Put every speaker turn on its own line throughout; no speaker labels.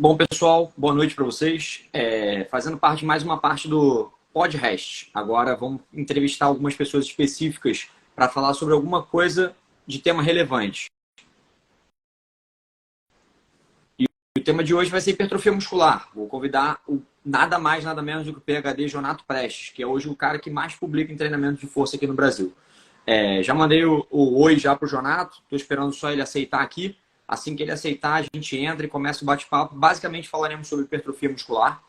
Bom, pessoal, boa noite para vocês. Fazendo parte de mais uma parte do podcast. Agora vamos entrevistar algumas pessoas específicas para falar sobre alguma coisa de tema relevante. E o tema de hoje vai ser hipertrofia muscular. Vou convidar nada mais, nada menos do que o PhD Jonato Prestes, que é hoje o cara que mais publica em treinamento de força aqui no Brasil. Já mandei o oi já para o Jonato, estou esperando só ele aceitar aqui. Assim que ele aceitar, a gente entra e começa o bate-papo. Basicamente falaremos sobre hipertrofia muscular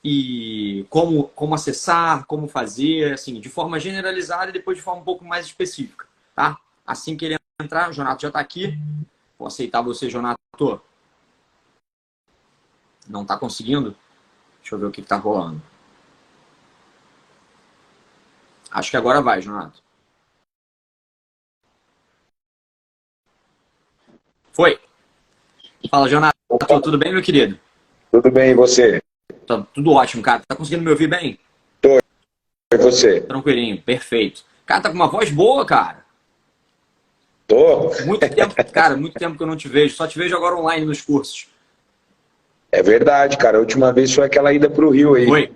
e como acessar, como fazer, assim, de forma generalizada e depois de forma um pouco mais específica, tá? Assim que ele entrar, o Jonato já está aqui. Vou aceitar você, Jonato. Não está conseguindo? Deixa eu ver o que está rolando. Acho que agora vai, Jonato. Foi. Fala, Jonato.
Opa,
Tudo bem, meu querido?
tudo bem, e você?
Tá tudo ótimo, cara. Tá conseguindo me ouvir bem?
Tô, e você?
Tranquilinho, perfeito. Cara, tá com uma voz boa, cara.
Tô?
Muito tempo, cara, muito tempo que eu não te vejo. Só te vejo agora online nos cursos.
É verdade, cara. A última vez foi aquela ida pro Rio aí.
Foi.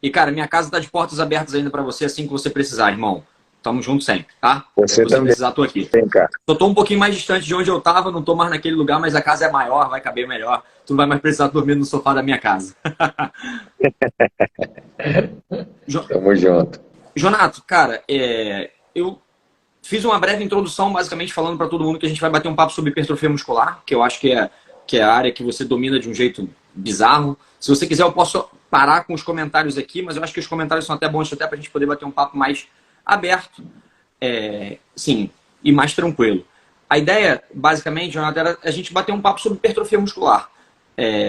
E, cara, minha casa tá de portas abertas ainda pra você assim que você precisar, irmão. Tamo junto sempre, tá? Se
Você
você
também,
precisar, tô aqui.
cara.
Só tô um pouquinho mais distante de onde eu tava, não tô mais naquele lugar, mas a casa é maior, vai caber melhor. Tu não vai mais precisar dormir no sofá da minha casa.
Tamo junto.
Jonato, cara, eu fiz uma breve introdução, basicamente falando para todo mundo que a gente vai bater um papo sobre hipertrofia muscular, que eu acho que é a área que você domina de um jeito bizarro. Se você quiser, eu posso parar com os comentários aqui, mas eu acho que os comentários são até bons até para a gente poder bater um papo mais aberto, sim, e mais tranquilo. A ideia, basicamente, Jonathan, era a gente bater um papo sobre hipertrofia muscular.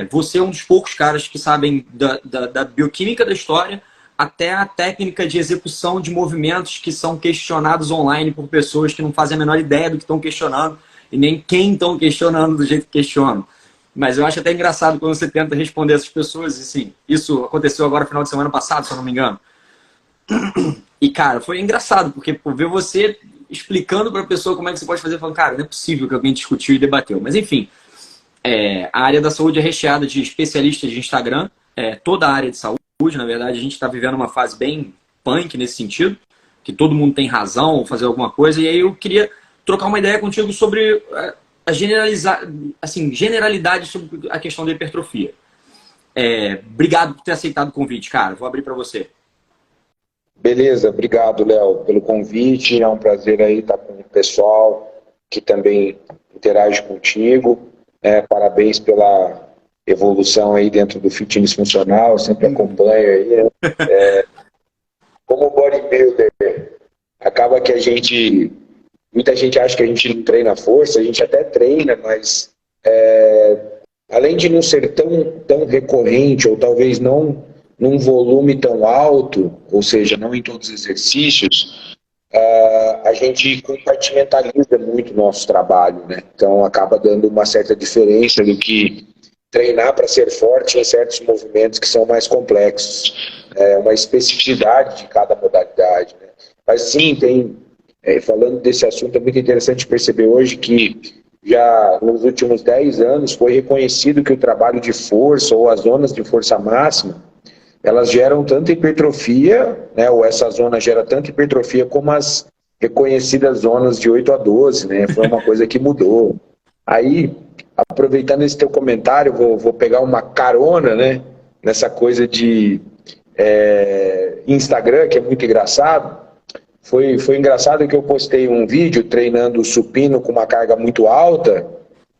Você é um dos poucos caras que sabem da bioquímica da história até a técnica de execução de movimentos que são questionados online por pessoas que não fazem a menor ideia do que estão questionando e nem quem estão questionando do jeito que questionam. Mas eu acho até engraçado quando você tenta responder essas pessoas. E sim, isso aconteceu agora no final de semana passado, se eu não me engano. E, cara, foi engraçado, porque ver você explicando para a pessoa como é que você pode fazer, falando, cara, não é possível que alguém discutiu e debateu. Mas, enfim, a área da saúde é recheada de especialistas de Instagram, toda a área de saúde, na verdade, a gente está vivendo uma fase bem punk nesse sentido, que todo mundo tem razão ou fazer alguma coisa, e aí eu queria trocar uma ideia contigo sobre a generalidade sobre a questão da hipertrofia. Obrigado por ter aceitado o convite, cara. Vou abrir para você.
Beleza, obrigado, Léo, pelo convite. É um prazer aí estar com o pessoal que também interage contigo. Parabéns pela evolução aí dentro do fitness funcional. Eu sempre acompanho aí. Como bodybuilder, acaba que muita gente acha que a gente não treina força, a gente até treina, mas além de não ser tão recorrente, ou talvez não num volume tão alto, ou seja, não em todos os exercícios, a gente compartimentaliza muito o nosso trabalho, né? Então acaba dando uma certa diferença do que treinar para ser forte em certos movimentos que são mais complexos, uma especificidade de cada modalidade, né? Mas sim, falando desse assunto, é muito interessante perceber hoje que já nos últimos 10 anos foi reconhecido que o trabalho de força ou as zonas de força máxima, elas geram tanta hipertrofia, né, ou essa zona gera tanta hipertrofia como as reconhecidas zonas de 8 a 12, né? Foi uma coisa que mudou. Aí, aproveitando esse teu comentário, vou pegar uma carona, né, nessa coisa de Instagram, que é muito engraçado. Foi engraçado que eu postei um vídeo treinando supino com uma carga muito alta.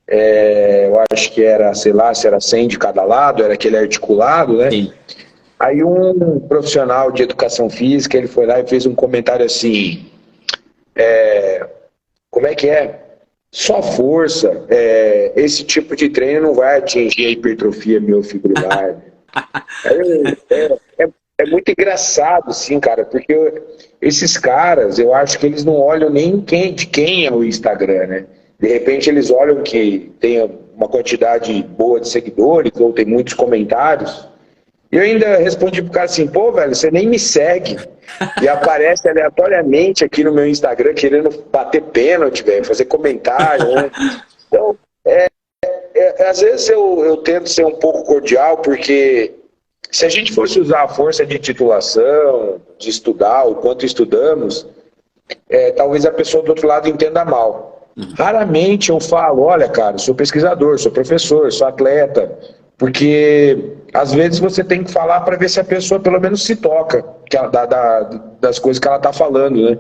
Eu acho que era, sei lá, se era 100 de cada lado, era aquele articulado, né?
Sim.
Aí um profissional de educação física, ele foi lá e fez um comentário assim, como é que é? Só força, esse tipo de treino não vai atingir a hipertrofia miofibrilar. É muito engraçado, sim, cara, porque esses caras, eu acho que eles não olham nem de quem é o Instagram, né? De repente eles olham que tem uma quantidade boa de seguidores ou tem muitos comentários. E eu ainda respondi pro cara assim, pô, velho, você nem me segue. E aparece aleatoriamente aqui no meu Instagram querendo bater pênalti, velho, fazer comentário, né? Então, Às vezes eu tento ser um pouco cordial, porque se a gente fosse usar a força de titulação, de estudar, o quanto estudamos, talvez a pessoa do outro lado entenda mal. Raramente eu falo, olha, cara, sou pesquisador, sou professor, sou atleta, porque às vezes você tem que falar para ver se a pessoa pelo menos se toca das coisas que ela está falando, né?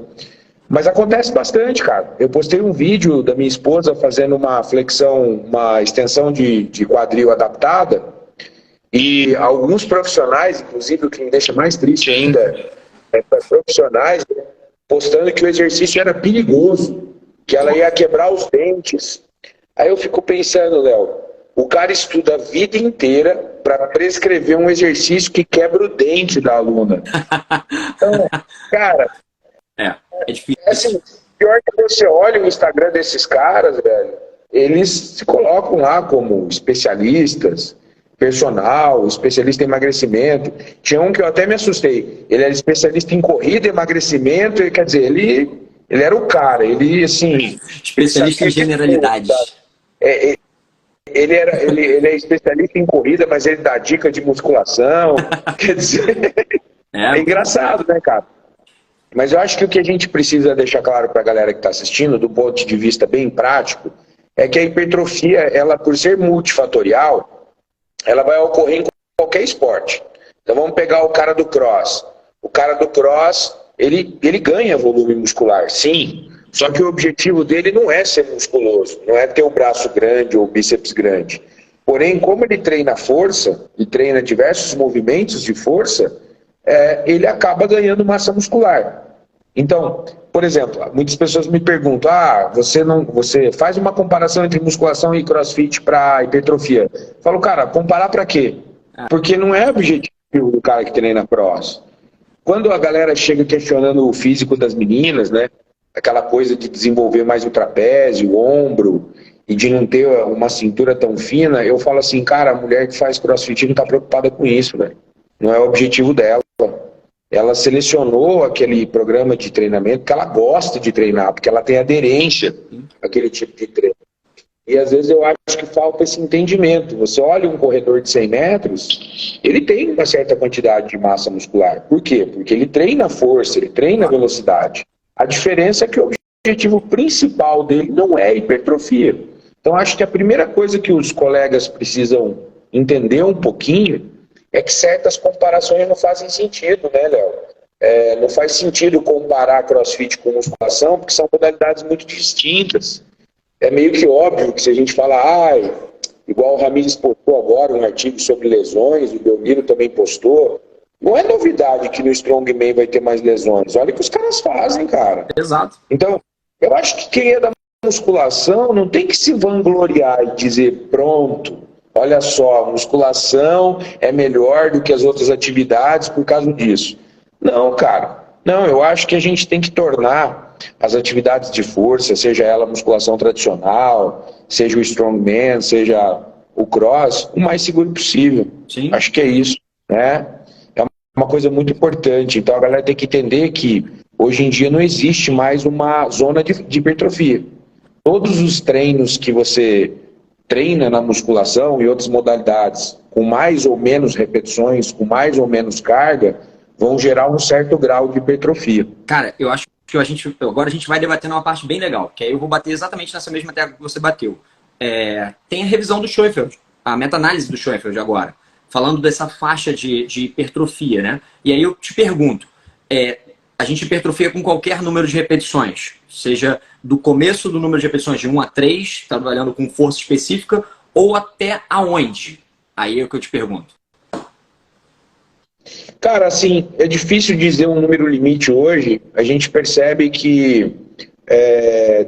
Mas acontece bastante, cara. Eu postei um vídeo da minha esposa fazendo uma flexão, uma extensão de quadril adaptada, e alguns profissionais, inclusive o que me deixa mais triste ainda, profissionais, né, postando que o exercício era perigoso, que ela ia quebrar os dentes. Aí eu fico pensando, Léo, o cara estuda a vida inteira para prescrever um exercício que quebra o dente da aluna. Então, cara,
é difícil.
assim, pior que você olha o Instagram desses caras, velho, eles se colocam lá como especialistas, personal, especialista em emagrecimento. Tinha um que eu até me assustei. Ele era especialista em corrida, emagrecimento, e, quer dizer, ele era o cara, ele, assim...
Especialista em generalidades.
Ele é especialista em corrida, mas ele dá dica de musculação. Quer dizer, é engraçado, né, cara? Mas eu acho que o que a gente precisa deixar claro para a galera que está assistindo, do ponto de vista bem prático, é que a hipertrofia, ela por ser multifatorial, ela vai ocorrer em qualquer esporte. Então vamos pegar o cara do cross. O cara do cross, ele ganha volume muscular, sim. Só que o objetivo dele não é ser musculoso, não é ter o braço grande ou o bíceps grande. Porém, como ele treina força, e treina diversos movimentos de força, ele acaba ganhando massa muscular. Então, por exemplo, muitas pessoas me perguntam, você faz uma comparação entre musculação e crossfit para hipertrofia. Eu falo, cara, comparar para quê? Porque não é objetivo do cara que treina cross. Quando a galera chega questionando o físico das meninas, né, aquela coisa de desenvolver mais o trapézio, o ombro, e de não ter uma cintura tão fina, eu falo assim, cara, a mulher que faz crossfit não está preocupada com isso, velho. Não é o objetivo dela. Ela selecionou aquele programa de treinamento que ela gosta de treinar, porque ela tem aderência àquele tipo de treino. E às vezes eu acho que falta esse entendimento. Você olha um corredor de 100 metros, ele tem uma certa quantidade de massa muscular. Por quê? Porque ele treina força, ele treina velocidade. A diferença é que o objetivo principal dele não é hipertrofia. Então acho que a primeira coisa que os colegas precisam entender um pouquinho é que certas comparações não fazem sentido, né, Léo? Não faz sentido comparar crossfit com musculação, porque são modalidades muito distintas. É meio que óbvio que se a gente falar, igual o Ramires postou agora um artigo sobre lesões, o Belmiro também postou, não é novidade que no Strongman vai ter mais lesões. Olha o que os caras fazem, cara.
Exato.
Então, eu acho que quem é da musculação não tem que se vangloriar e dizer, pronto, olha só, a musculação é melhor do que as outras atividades por causa disso. Não, cara. Não, eu acho que a gente tem que tornar as atividades de força, seja ela a musculação tradicional, seja o strongman, seja o cross, o mais seguro possível.
Sim.
Acho que é isso, né? É uma coisa muito importante. Então a galera tem que entender que hoje em dia não existe mais uma zona de hipertrofia. Todos os treinos que você treina na musculação e outras modalidades, com mais ou menos repetições, com mais ou menos carga, vão gerar um certo grau de hipertrofia.
Cara, eu acho que agora a gente vai debater uma parte bem legal, que aí eu vou bater exatamente nessa mesma tecla que você bateu. Tem a revisão do Schoenfeld, a meta-análise do Schoenfeld agora, falando dessa faixa de hipertrofia, né? E aí eu te pergunto, a gente hipertrofia com qualquer número de repetições, seja do começo do número de repetições de 1 a 3, trabalhando com força específica, ou até aonde? Aí é o que eu te pergunto.
Cara, assim, é difícil dizer um número limite hoje. A gente percebe que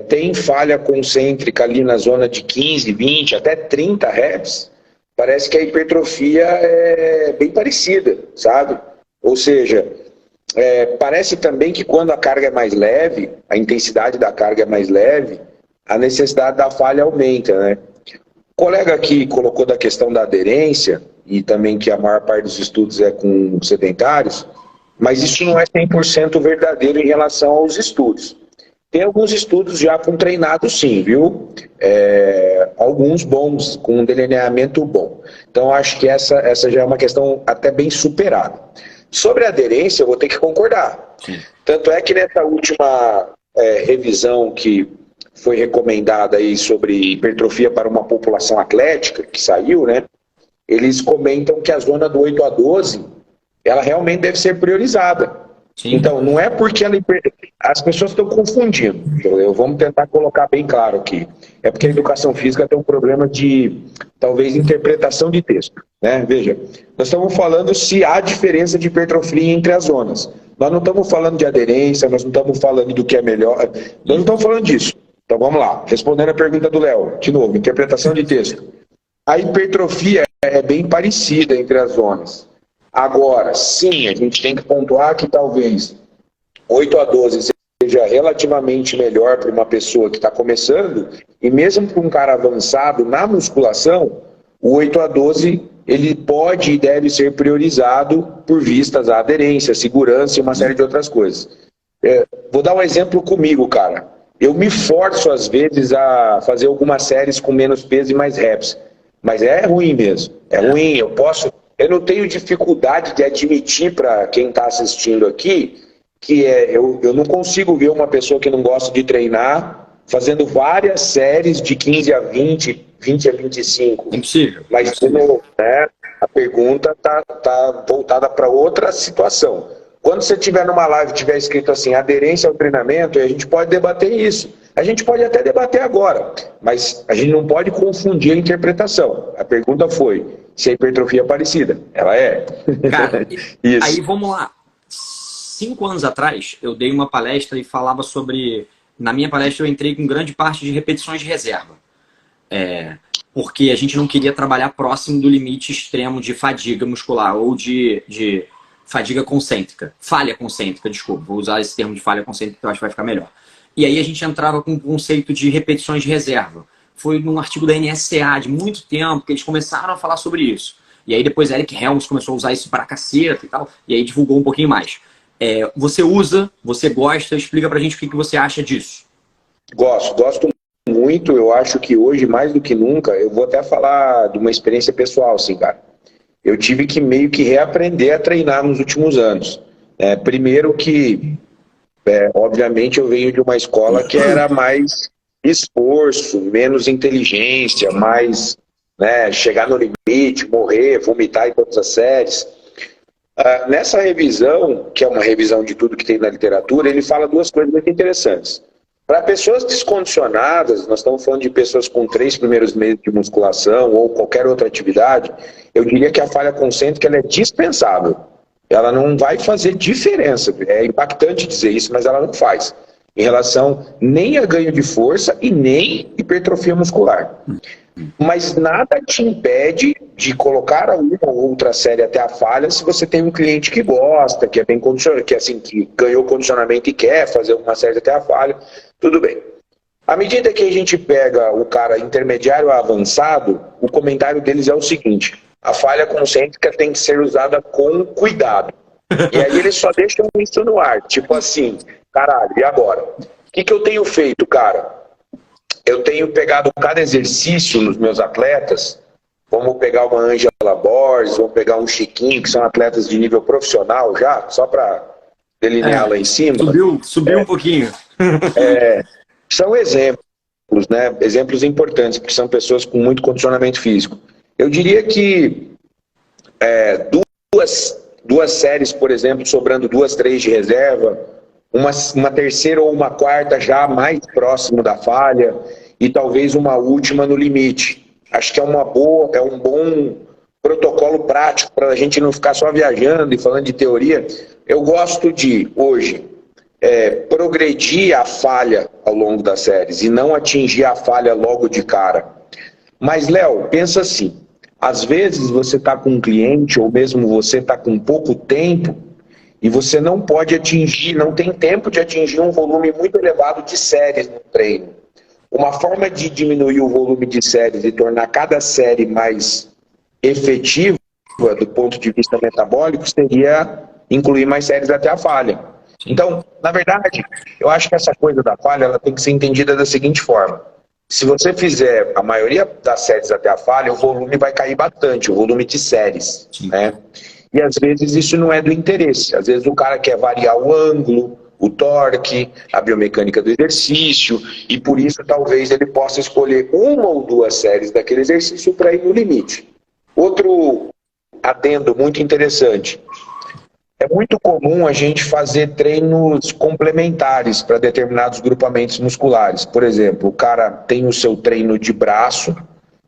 tem falha concêntrica ali na zona de 15, 20, até 30 reps. Parece que a hipertrofia é bem parecida, sabe? Ou seja, parece também que quando a carga é mais leve, a intensidade da carga é mais leve, a necessidade da falha aumenta, né? O colega aqui colocou da questão da aderência, e também que a maior parte dos estudos é com sedentários, mas isso não é 100% verdadeiro em relação aos estudos. Tem alguns estudos já com treinados sim, viu? Alguns bons, com um delineamento bom. Então, acho que essa já é uma questão até bem superada. Sobre a aderência, eu vou ter que concordar.
Sim.
Tanto é que nessa última revisão que foi recomendada aí sobre hipertrofia para uma população atlética, que saiu, né? Eles comentam que a zona do 8 a 12, ela realmente deve ser priorizada. Sim. Então, não é porque as pessoas estão confundindo. Vamos tentar colocar bem claro aqui. É porque a educação física tem um problema de, talvez, interpretação de texto. Né? Veja, nós estamos falando se há diferença de hipertrofia entre as zonas. Nós não estamos falando de aderência, nós não estamos falando do que é melhor. Nós não estamos falando disso. Então, vamos lá. Respondendo a pergunta do Léo. De novo, interpretação de texto. A hipertrofia é bem parecida entre as zonas. Agora, sim, a gente tem que pontuar que talvez 8 a 12 seja relativamente melhor para uma pessoa que está começando, e mesmo para um cara avançado na musculação, o 8 a 12 ele pode e deve ser priorizado por vistas à aderência, segurança e uma série de outras coisas. Vou dar um exemplo comigo, cara. Eu me forço, às vezes, a fazer algumas séries com menos peso e mais reps, mas é ruim mesmo. É ruim, eu não tenho dificuldade de admitir para quem está assistindo aqui que eu não consigo ver uma pessoa que não gosta de treinar fazendo várias séries de 15 a 20, 20 a 25.
Impossível.
Mas
impossível.
Né, a pergunta tá voltada para outra situação. Quando você estiver numa live e tiver escrito assim, aderência ao treinamento, a gente pode debater isso. A gente pode até debater agora, mas a gente não pode confundir a interpretação. A pergunta foi se a hipertrofia é parecida. Ela é.
Cara, aí vamos lá. 5 anos atrás, eu dei uma palestra e falava sobre... Na minha palestra, eu entrei com grande parte de repetições de reserva. Porque a gente não queria trabalhar próximo do limite extremo de fadiga muscular ou de fadiga concêntrica. Falha concêntrica, desculpa. Vou usar esse termo de falha concêntrica que eu acho que vai ficar melhor. E aí a gente entrava com o conceito de repetições de reserva. Foi num artigo da NSCA de muito tempo que eles começaram a falar sobre isso. E aí depois Eric Helms começou a usar isso pra caceta e tal. E aí divulgou um pouquinho mais. Você usa, você gosta, explica pra gente o que você acha disso.
Gosto muito. Eu acho que hoje, mais do que nunca, eu vou até falar de uma experiência pessoal, assim, cara. Eu tive que meio que reaprender a treinar nos últimos anos. Primeiro que, obviamente, eu venho de uma escola que era mais esforço, menos inteligência, mais chegar no limite, morrer, vomitar em todas as séries. Nessa revisão, que é uma revisão de tudo que tem na literatura, ele fala duas coisas muito interessantes. Para pessoas descondicionadas, nós estamos falando de pessoas com 3 primeiros meses de musculação ou qualquer outra atividade, eu diria que a falha concêntrica ela é dispensável. Ela não vai fazer diferença. É impactante dizer isso, mas ela não faz. Em relação nem a ganho de força e nem hipertrofia muscular. Mas nada te impede de colocar uma ou outra série até a falha se você tem um cliente que gosta, que é bem condicionado, que ganhou condicionamento e quer fazer uma série até a falha, tudo bem. À medida que a gente pega o cara intermediário a avançado, o comentário deles é o seguinte: a falha concêntrica tem que ser usada com cuidado. E aí eles só deixam isso no ar, tipo assim, caralho, e agora? O que eu tenho feito, cara? Eu tenho pegado cada exercício nos meus atletas, vamos pegar uma Ângela Borges, vamos pegar um Chiquinho, que são atletas de nível profissional já, só para delinear lá em cima.
Subiu um pouquinho.
São exemplos, né? Exemplos importantes, porque são pessoas com muito condicionamento físico. Eu diria que duas séries, por exemplo, sobrando 2, 3 de reserva, uma terceira ou uma quarta já mais próximo da falha e talvez uma última no limite. Acho que é um bom protocolo prático para a gente não ficar só viajando e falando de teoria. Eu gosto de, hoje, progredir a falha ao longo das séries e não atingir a falha logo de cara. Mas, Léo, pensa assim, às vezes você está com um cliente ou mesmo você está com pouco tempo e você não pode atingir, não tem tempo de atingir um volume muito elevado de séries no treino. Uma forma de diminuir o volume de séries e tornar cada série mais efetiva do ponto de vista metabólico seria incluir mais séries até a falha. Então, na verdade, eu acho que essa coisa da falha ela tem que ser entendida da seguinte forma. Se você fizer a maioria das séries até a falha, o volume vai cair bastante, o volume de séries. Né? E às vezes isso não é do interesse. Às vezes o cara quer variar o ângulo, o torque, a biomecânica do exercício, e por isso talvez ele possa escolher uma ou duas séries daquele exercício para ir no limite. Outro adendo muito interessante. É muito comum a gente fazer treinos complementares para determinados grupamentos musculares. Por exemplo, o cara tem o seu treino de braço,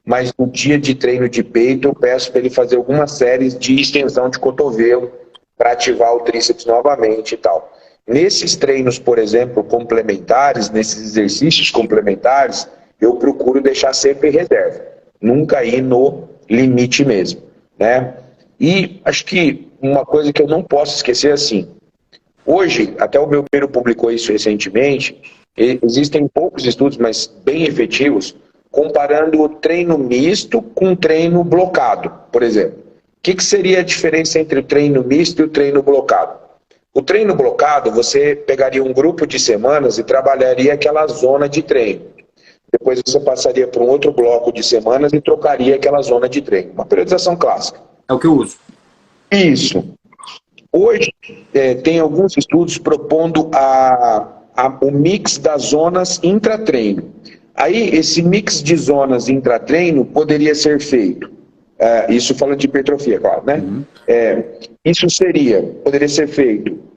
mas no dia de treino de peito eu peço para ele fazer algumas séries de extensão de cotovelo para ativar o tríceps novamente e tal. Nesses treinos, por exemplo, complementares, nesses exercícios complementares, eu procuro deixar sempre reserva, nunca ir no limite mesmo, né? E acho que uma coisa que eu não posso esquecer é assim, hoje, até o Belmiro publicou isso recentemente, existem poucos estudos, mas bem efetivos, comparando o treino misto com o treino blocado, por exemplo. O que seria a diferença entre o treino misto e o treino blocado? O treino blocado, você pegaria um grupo de semanas e trabalharia aquela zona de treino. Depois você passaria para um outro bloco de semanas e trocaria aquela zona de treino. Uma periodização clássica.
É o que eu uso.
Isso. Hoje, tem alguns estudos propondo o mix das zonas intratreino. Aí, esse mix de zonas intratreino poderia ser feito. Isso falando de hipertrofia, claro, né?
Uhum.
Isso poderia ser feito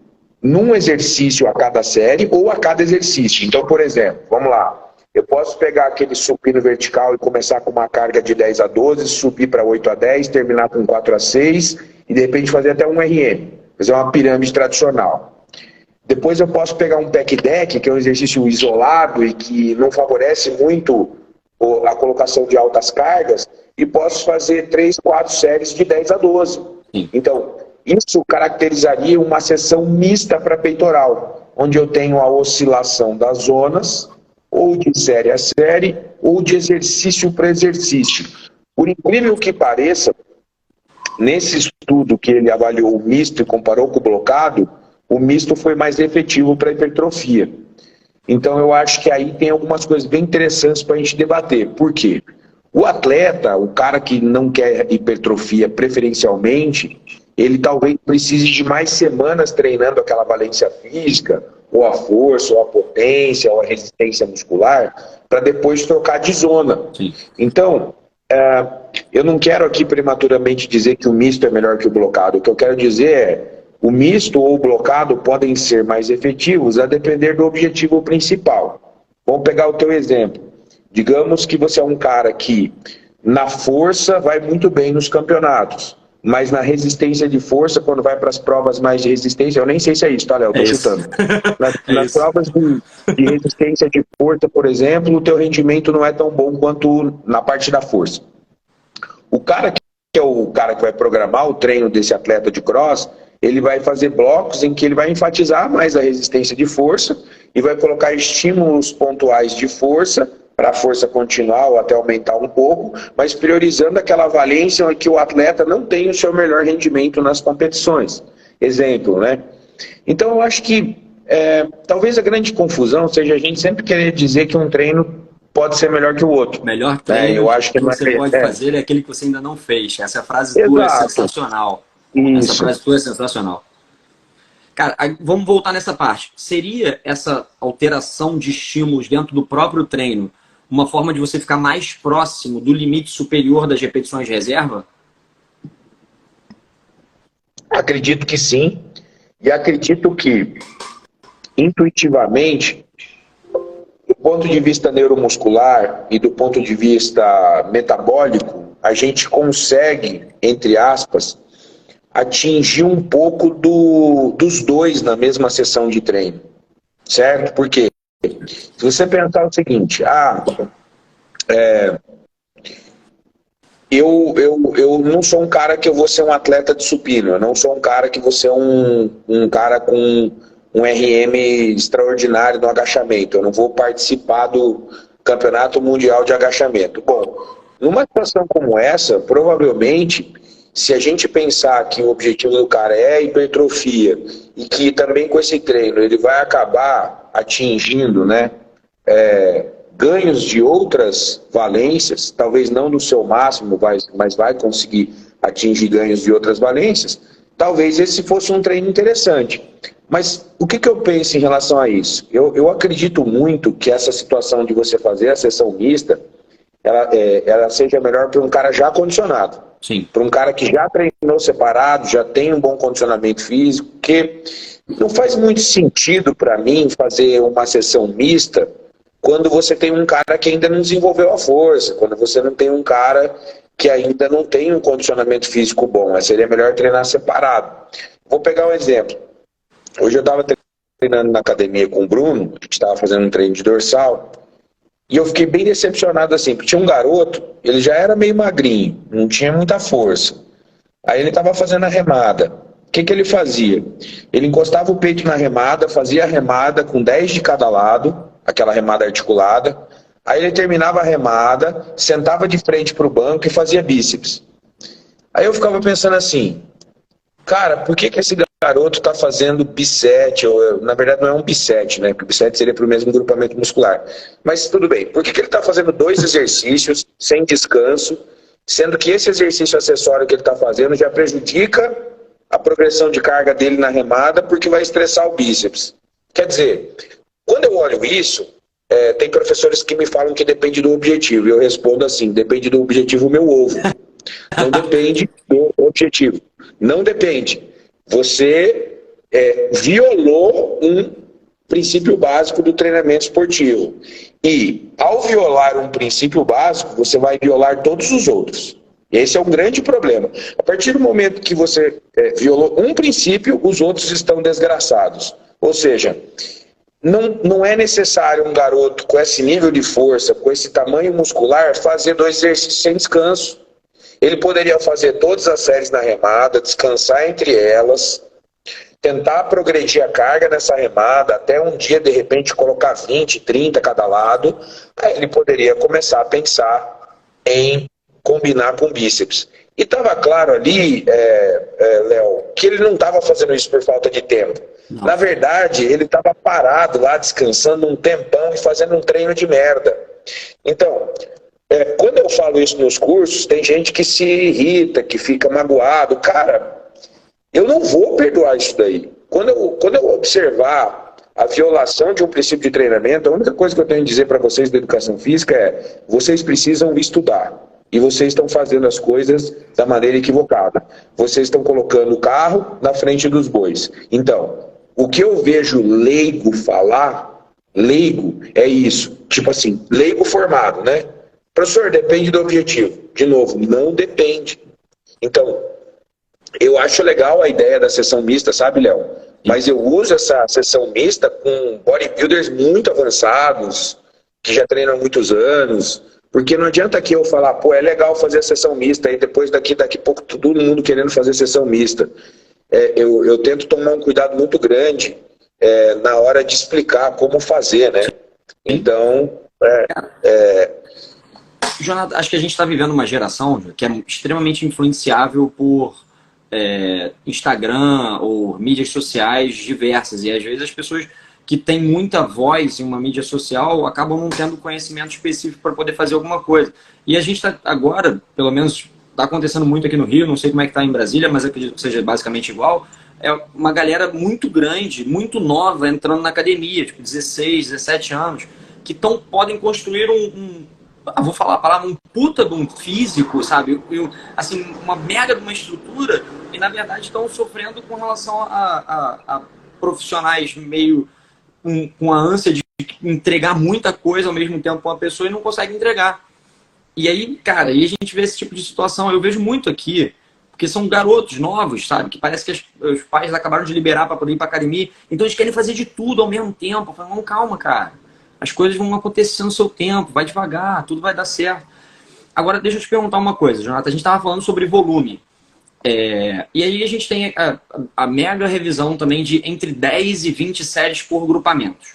num exercício a cada série ou a cada exercício. Então, por exemplo, vamos lá. Eu posso pegar aquele supino vertical e começar com uma carga de 10 a 12, subir para 8 a 10, terminar com 4 a 6 e de repente fazer até um RM, fazer uma pirâmide tradicional. Depois eu posso pegar um pec deck, que é um exercício isolado e que não favorece muito a colocação de altas cargas, e posso fazer 3, 4 séries de 10 a 12. Então, isso caracterizaria uma sessão mista para peitoral, onde eu tenho a oscilação das zonas, ou de série a série, ou de exercício para exercício. Por incrível que pareça, nesse estudo que ele avaliou o misto e comparou com o blocado, o misto foi mais efetivo para hipertrofia. Então eu acho que aí tem algumas coisas bem interessantes para a gente debater. Por quê? O atleta, o cara que não quer hipertrofia preferencialmente, ele talvez precise de mais semanas treinando aquela valência física, ou a força, ou a potência, ou a resistência muscular, para depois trocar de zona.
Sim.
Então, eu não quero aqui prematuramente dizer que o misto é melhor que o blocado. O que eu quero dizer é, o misto ou o blocado podem ser mais efetivos a depender do objetivo principal. Vamos pegar o teu exemplo. Digamos que você é um cara que, na força, vai muito bem nos campeonatos. Mas na resistência de força, quando vai para as provas mais de resistência, eu nem sei se é isso, tá, Léo? Estou chutando. Nas provas de resistência de força, por exemplo, o teu rendimento não é tão bom quanto na parte da força. O cara que é o cara que vai programar o treino desse atleta de cross, ele vai fazer blocos em que ele vai enfatizar mais a resistência de força e vai colocar estímulos pontuais de força para a força continuar ou até aumentar um pouco, mas priorizando aquela valência em que o atleta não tem o seu melhor rendimento nas competições. Exemplo, né? Então eu acho que talvez a grande confusão seja a gente sempre querer dizer que um treino pode ser melhor que o outro.
Melhor treino
eu acho que
você pode fazer é aquele que você ainda não fez. Essa frase tua é sensacional.
Isso.
Essa frase tua é sensacional. Cara, vamos voltar nessa parte. Seria essa alteração de estímulos dentro do próprio treino uma forma de você ficar mais próximo do limite superior das repetições de reserva?
Acredito que sim. E acredito que, intuitivamente, do ponto de vista neuromuscular e do ponto de vista metabólico, a gente consegue, entre aspas, atingir um pouco dos dois na mesma sessão de treino. Certo? Por quê? Se você pensar o seguinte, eu não sou um cara que eu vou ser um atleta de supino, eu não sou um cara que vou ser um cara com um RM extraordinário no agachamento, eu não vou participar do Campeonato Mundial de Agachamento. Bom, numa situação como essa, provavelmente, se a gente pensar que o objetivo do cara é a hipertrofia e que também com esse treino ele vai acabar atingindo, né, ganhos de outras valências, talvez não no seu máximo, mas vai conseguir atingir ganhos de outras valências, talvez esse fosse um treino interessante. Mas o que eu penso em relação a isso? Eu acredito muito que essa situação de você fazer a sessão mista, ela seja melhor para um cara já condicionado.
Sim.
Para um cara que já treinou separado, já tem um bom condicionamento físico, porque não faz muito sentido para mim fazer uma sessão mista quando você tem um cara que ainda não desenvolveu a força, quando você não tem um cara que ainda não tem um condicionamento físico bom. Seria melhor treinar separado. Vou pegar um exemplo. Hoje eu estava treinando na academia com o Bruno, a gente estava fazendo um treino de dorsal, e eu fiquei bem decepcionado assim, porque tinha um garoto, ele já era meio magrinho, não tinha muita força. Aí ele estava fazendo a remada. O que ele fazia? Ele encostava o peito na remada, fazia a remada com 10 de cada lado, aquela remada articulada. Aí ele terminava a remada, sentava de frente para o banco e fazia bíceps. Aí eu ficava pensando assim, cara, por que esse garoto está fazendo bisete? Ou, na verdade não é um bisete, né? Porque bisete seria para o mesmo grupamento muscular. Mas tudo bem, por que ele está fazendo 2 exercícios sem descanso, sendo que esse exercício acessório que ele está fazendo já prejudica a progressão de carga dele na remada porque vai estressar o bíceps? Quer dizer, quando eu olho isso, tem professores que me falam que depende do objetivo. E eu respondo assim, depende do objetivo meu ovo. Não depende do objetivo. Não depende. Você violou um princípio básico do treinamento esportivo. E, ao violar um princípio básico, você vai violar todos os outros. E esse é um grande problema. A partir do momento que você violou um princípio, os outros estão desgraçados. Ou seja, não é necessário um garoto com esse nível de força, com esse tamanho muscular, fazer 2 exercícios sem descanso. Ele poderia fazer todas as séries na remada, descansar entre elas, tentar progredir a carga nessa remada, até um dia, de repente, colocar 20, 30 cada lado. Aí ele poderia começar a pensar em combinar com bíceps. E estava claro ali, Léo, que ele não estava fazendo isso por falta de tempo. Não. Na verdade, ele estava parado lá, descansando um tempão e fazendo um treino de merda. Então, quando eu falo isso nos cursos, tem gente que se irrita, que fica magoado. Cara, eu não vou perdoar isso daí. Quando eu observar a violação de um princípio de treinamento, a única coisa que eu tenho a dizer para vocês da educação física é: vocês precisam estudar. E vocês estão fazendo as coisas da maneira equivocada. Vocês estão colocando o carro na frente dos bois. Então, o que eu vejo leigo falar, leigo é isso. Tipo assim, leigo formado, né? Professor, depende do objetivo. De novo, não depende. Então, eu acho legal a ideia da sessão mista, sabe, Léo? Mas eu uso essa sessão mista com bodybuilders muito avançados, que já treinam há muitos anos. Porque não adianta aqui eu falar, pô, é legal fazer a sessão mista, e depois daqui a pouco todo mundo querendo fazer sessão mista. Eu tento tomar um cuidado muito grande na hora de explicar como fazer, né? Então,
Jonathan, acho que a gente está vivendo uma geração que é extremamente influenciável por Instagram ou mídias sociais diversas. E às vezes as pessoas que têm muita voz em uma mídia social acabam não tendo conhecimento específico para poder fazer alguma coisa. E a gente está agora, pelo menos está acontecendo muito aqui no Rio, não sei como é que está em Brasília, mas acredito que seja basicamente igual, é uma galera muito grande, muito nova, entrando na academia, tipo 16, 17 anos, que podem construir vou falar a palavra, um puta de um físico, sabe? Assim, uma mega de uma estrutura, e na verdade estão sofrendo com relação a profissionais meio com a ânsia de entregar muita coisa ao mesmo tempo para uma pessoa e não consegue entregar. E aí, cara, aí a gente vê esse tipo de situação. Eu vejo muito aqui, porque são garotos novos, sabe? Que parece que os pais acabaram de liberar para poder ir para academia. Então eles querem fazer de tudo ao mesmo tempo. Eu falo, não, calma, cara. As coisas vão acontecer no seu tempo, vai devagar, tudo vai dar certo. Agora, deixa eu te perguntar uma coisa, Jonathan. A gente estava falando sobre volume. E aí a gente tem a mega revisão também de entre 10 e 20 séries por grupamentos.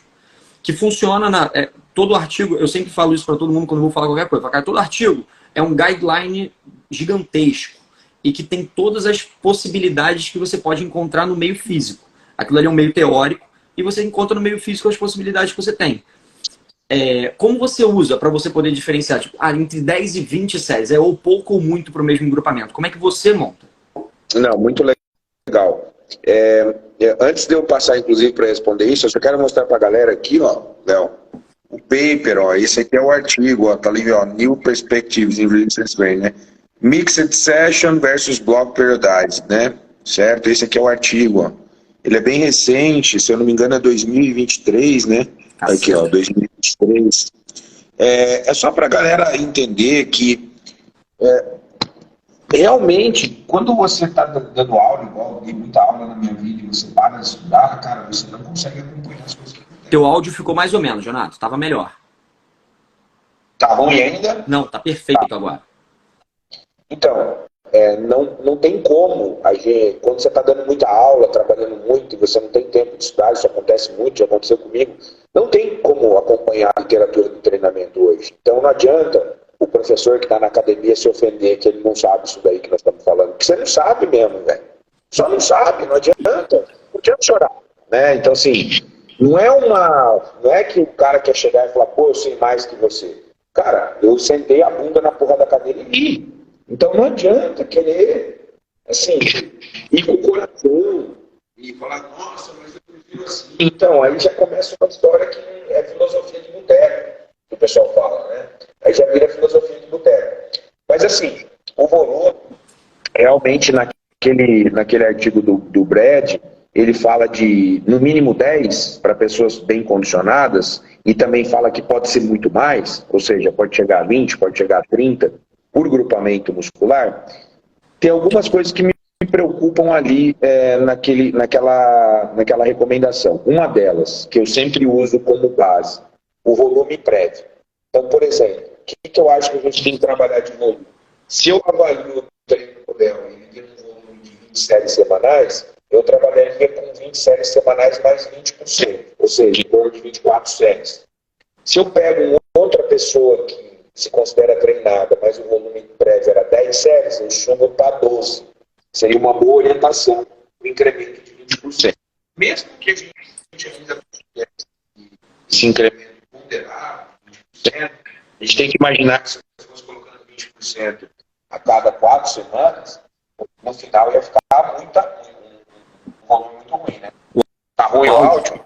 Que funciona todo artigo, eu sempre falo isso para todo mundo quando eu vou falar qualquer coisa. Todo artigo é um guideline gigantesco e que tem todas as possibilidades que você pode encontrar no meio físico. Aquilo ali é um meio teórico e você encontra no meio físico as possibilidades que você tem. Como você usa para você poder diferenciar tipo, entre 10 e 20 séries? É ou pouco ou muito para o mesmo grupamento? Como é que você monta?
Não, muito legal. Antes de eu passar, inclusive, para responder isso, eu só quero mostrar para a galera aqui, ó, Léo, o paper, ó, esse aqui é o artigo, ó, tá ali, ó, New Perspectives in Resistance Training, né? Mixed Session versus Block Periodized, né? Certo? Esse aqui é o artigo, ó. Ele é bem recente, se eu não me engano é 2023, né? Aqui, ó, 2023. É só para a galera entender que realmente, quando você está dando aula, igual eu dei muita aula na minha vida, e você para de estudar, cara, você não consegue acompanhar as coisas.
Teu áudio ficou mais ou menos, Jonatas. Tava melhor.
Tá ruim ainda?
Não, tá perfeito agora.
Então, não tem como, quando você está dando muita aula, trabalhando muito, e você não tem tempo de estudar, isso acontece muito, já aconteceu comigo, não tem como acompanhar a literatura do treinamento hoje. Então não adianta o professor que está na academia se ofender que ele não sabe isso daí que nós estamos falando, porque você não sabe mesmo, velho. Só não sabe, não adianta chorar, né? Então assim, não é que o cara quer chegar e falar, pô, eu sei mais que você. Cara, eu sentei a bunda na porra da cadeira e li. Então não adianta querer, assim, ir com o coração e falar, nossa, mas eu prefiro assim. Então, aí já começa uma história que é filosofia de boteco, que o pessoal fala, né? Aí já vira filosofia de boteco. Mas assim, o volume, realmente naquele artigo do Brad, ele fala de, no mínimo 10 para pessoas bem condicionadas, e também fala que pode ser muito mais, ou seja, pode chegar a 20, pode chegar a 30, por grupamento muscular. Tem algumas coisas que me preocupam ali naquela recomendação. Uma delas, que eu sempre uso como base, o volume prévio. Então, por exemplo, o que eu acho que a gente tem que trabalhar de volume? Se eu avalio o treino do Léo e ele tem um volume de 20 séries semanais, eu trabalharia com 20 séries semanais mais 20%, ou seja, em torno de 24 séries. Se eu pego outra pessoa que se considera treinada, mas o volume prévio era 10 séries, eu subo para 12. Seria uma boa orientação, um incremento de 20%. Mesmo que a gente ainda esse incremento ponderado, 20%, a gente tem que imaginar que se nós fosse colocando 20% a cada 4 semanas, no final ia ficar um volume muito ruim, né? Tá ruim o áudio?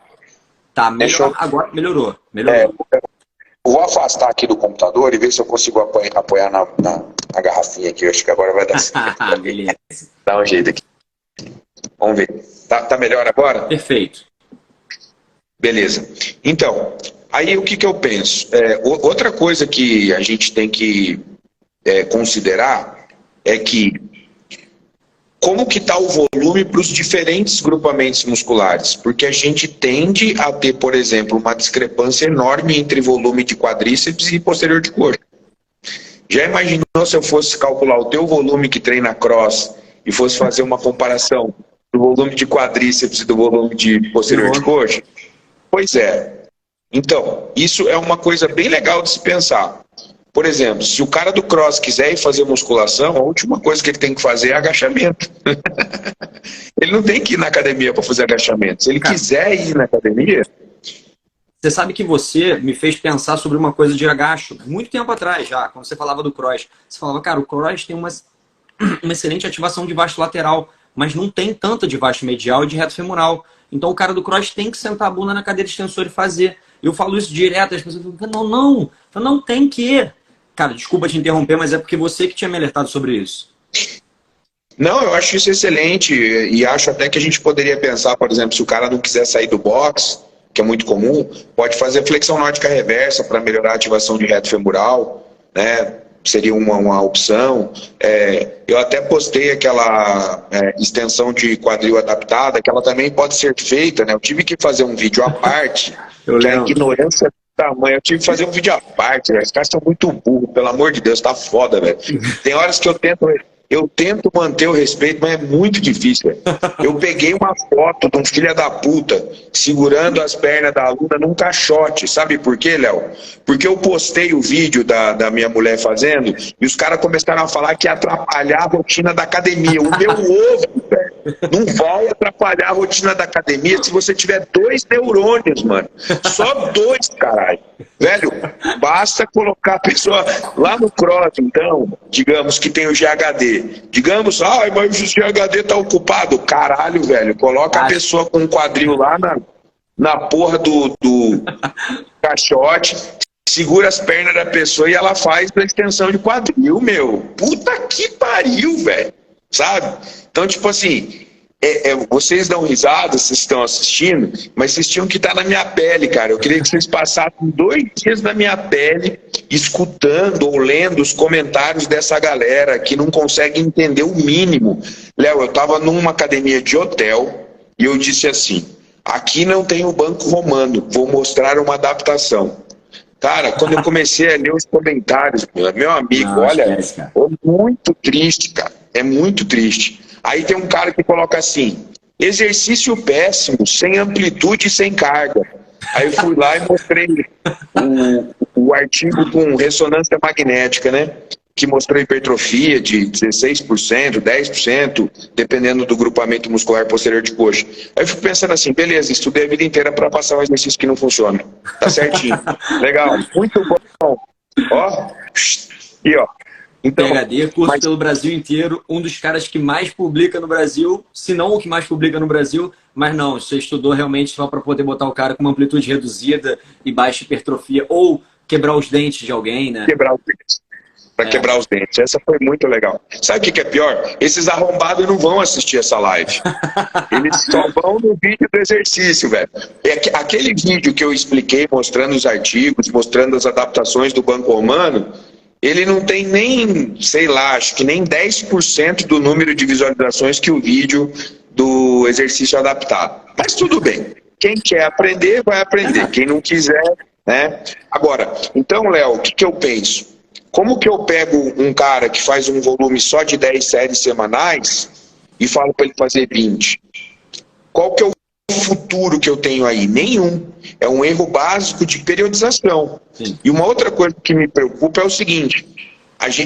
Tá, agora melhorou.
Eu vou afastar aqui do computador e ver se eu consigo apoiar na garrafinha aqui. Eu acho que agora vai dar certo.
Beleza.
Dá um jeito aqui. Vamos ver. Tá melhor agora?
Perfeito.
Beleza. Então, aí o que eu penso? Outra coisa que a gente tem que considerar é que como que está o volume para os diferentes grupamentos musculares? Porque a gente tende a ter, por exemplo, uma discrepância enorme entre volume de quadríceps e posterior de coxa. Já imaginou se eu fosse calcular o teu volume que treina cross e fosse fazer uma comparação do volume de quadríceps e do volume de posterior de coxa? Pois é. Então, isso é uma coisa bem legal de se pensar. Por exemplo, se o cara do cross quiser ir fazer musculação, a última coisa que ele tem que fazer é agachamento. Ele não tem que ir na academia para fazer agachamento. Se ele quiser ir na academia...
Você sabe que você me fez pensar sobre uma coisa de agacho, muito tempo atrás já, quando você falava do cross. Você falava, cara, o cross tem uma excelente ativação de vasto lateral, mas não tem tanta de vasto medial e de reto femoral. Então o cara do cross tem que sentar a bunda na cadeira extensora e fazer. Eu falo isso direto, as pessoas falam, não tem que... Cara, desculpa te interromper, mas é porque você que tinha me alertado sobre isso.
Não, eu acho isso excelente e acho até que a gente poderia pensar, por exemplo, se o cara não quiser sair do box, que é muito comum, pode fazer flexão nórdica reversa para melhorar a ativação de reto femoral, né? Seria uma opção. Eu até postei aquela extensão de quadril adaptada, que ela também pode ser feita, né? Eu tive que fazer um vídeo à parte, que a ignorância tamanho. Eu tive que fazer um vídeo à parte, velho. Os caras são muito burros, pelo amor de Deus, tá foda, velho. Tem horas que eu tento manter o respeito, mas é muito difícil, velho. Eu peguei uma foto de um filho da puta segurando as pernas da aluna num caixote. Sabe por quê, Léo? Porque eu postei o vídeo da minha mulher fazendo e os caras começaram a falar que ia atrapalhar a rotina da academia. O meu ovo, velho. Não vai atrapalhar a rotina da academia se você tiver 2 neurônios, mano. Só 2, caralho. Velho, basta colocar a pessoa lá no cross, então, digamos que tem o GHD. Digamos, mas o GHD tá ocupado. Caralho, velho, coloca a pessoa com um quadril lá na porra do caixote, segura as pernas da pessoa e ela faz a extensão de quadril, meu. Puta que pariu, velho. Sabe? Então, tipo assim, vocês dão risada, vocês estão assistindo, mas vocês tinham que estar na minha pele, cara. Eu queria que vocês passassem 2 dias na minha pele, escutando ou lendo os comentários dessa galera que não consegue entender o mínimo. Léo, eu tava numa academia de hotel e eu disse assim, aqui não tem o banco romano, vou mostrar uma adaptação. Cara, quando eu comecei a ler os comentários, meu amigo, olha, é muito triste, cara. É muito triste. Aí tem um cara que coloca assim, exercício péssimo, sem amplitude e sem carga. Aí eu fui lá e mostrei o artigo com ressonância magnética, né? Que mostrou hipertrofia de 16%, 10%, dependendo do grupamento muscular posterior de coxa. Aí eu fico pensando assim, beleza, estudei a vida inteira para passar um exercício que não funciona. Tá certinho. Legal, muito bom. Ó, e ó. Então,
PhD, curso pelo Brasil inteiro, um dos caras que mais publica no Brasil, se não o que mais publica no Brasil, mas não, você estudou realmente só para poder botar o cara com uma amplitude reduzida e baixa hipertrofia, ou quebrar os dentes de alguém, né?
Quebrar os dentes. Para quebrar os dentes. Essa foi muito legal. Sabe o que é pior? Esses arrombados não vão assistir essa live. Eles só vão no vídeo do exercício, velho. Aquele vídeo que eu expliquei, mostrando os artigos, mostrando as adaptações do banco romano, ele não tem nem, sei lá, acho que nem 10% do número de visualizações que o vídeo do exercício adaptado. Mas tudo bem. Quem quer aprender, vai aprender. Quem não quiser, né? Agora, então, Léo, o que eu penso? Como que eu pego um cara que faz um volume só de 10 séries semanais e falo para ele fazer 20? Qual que é o futuro que eu tenho aí? Nenhum. É um erro básico de periodização. Sim. E uma outra coisa que me preocupa é o seguinte,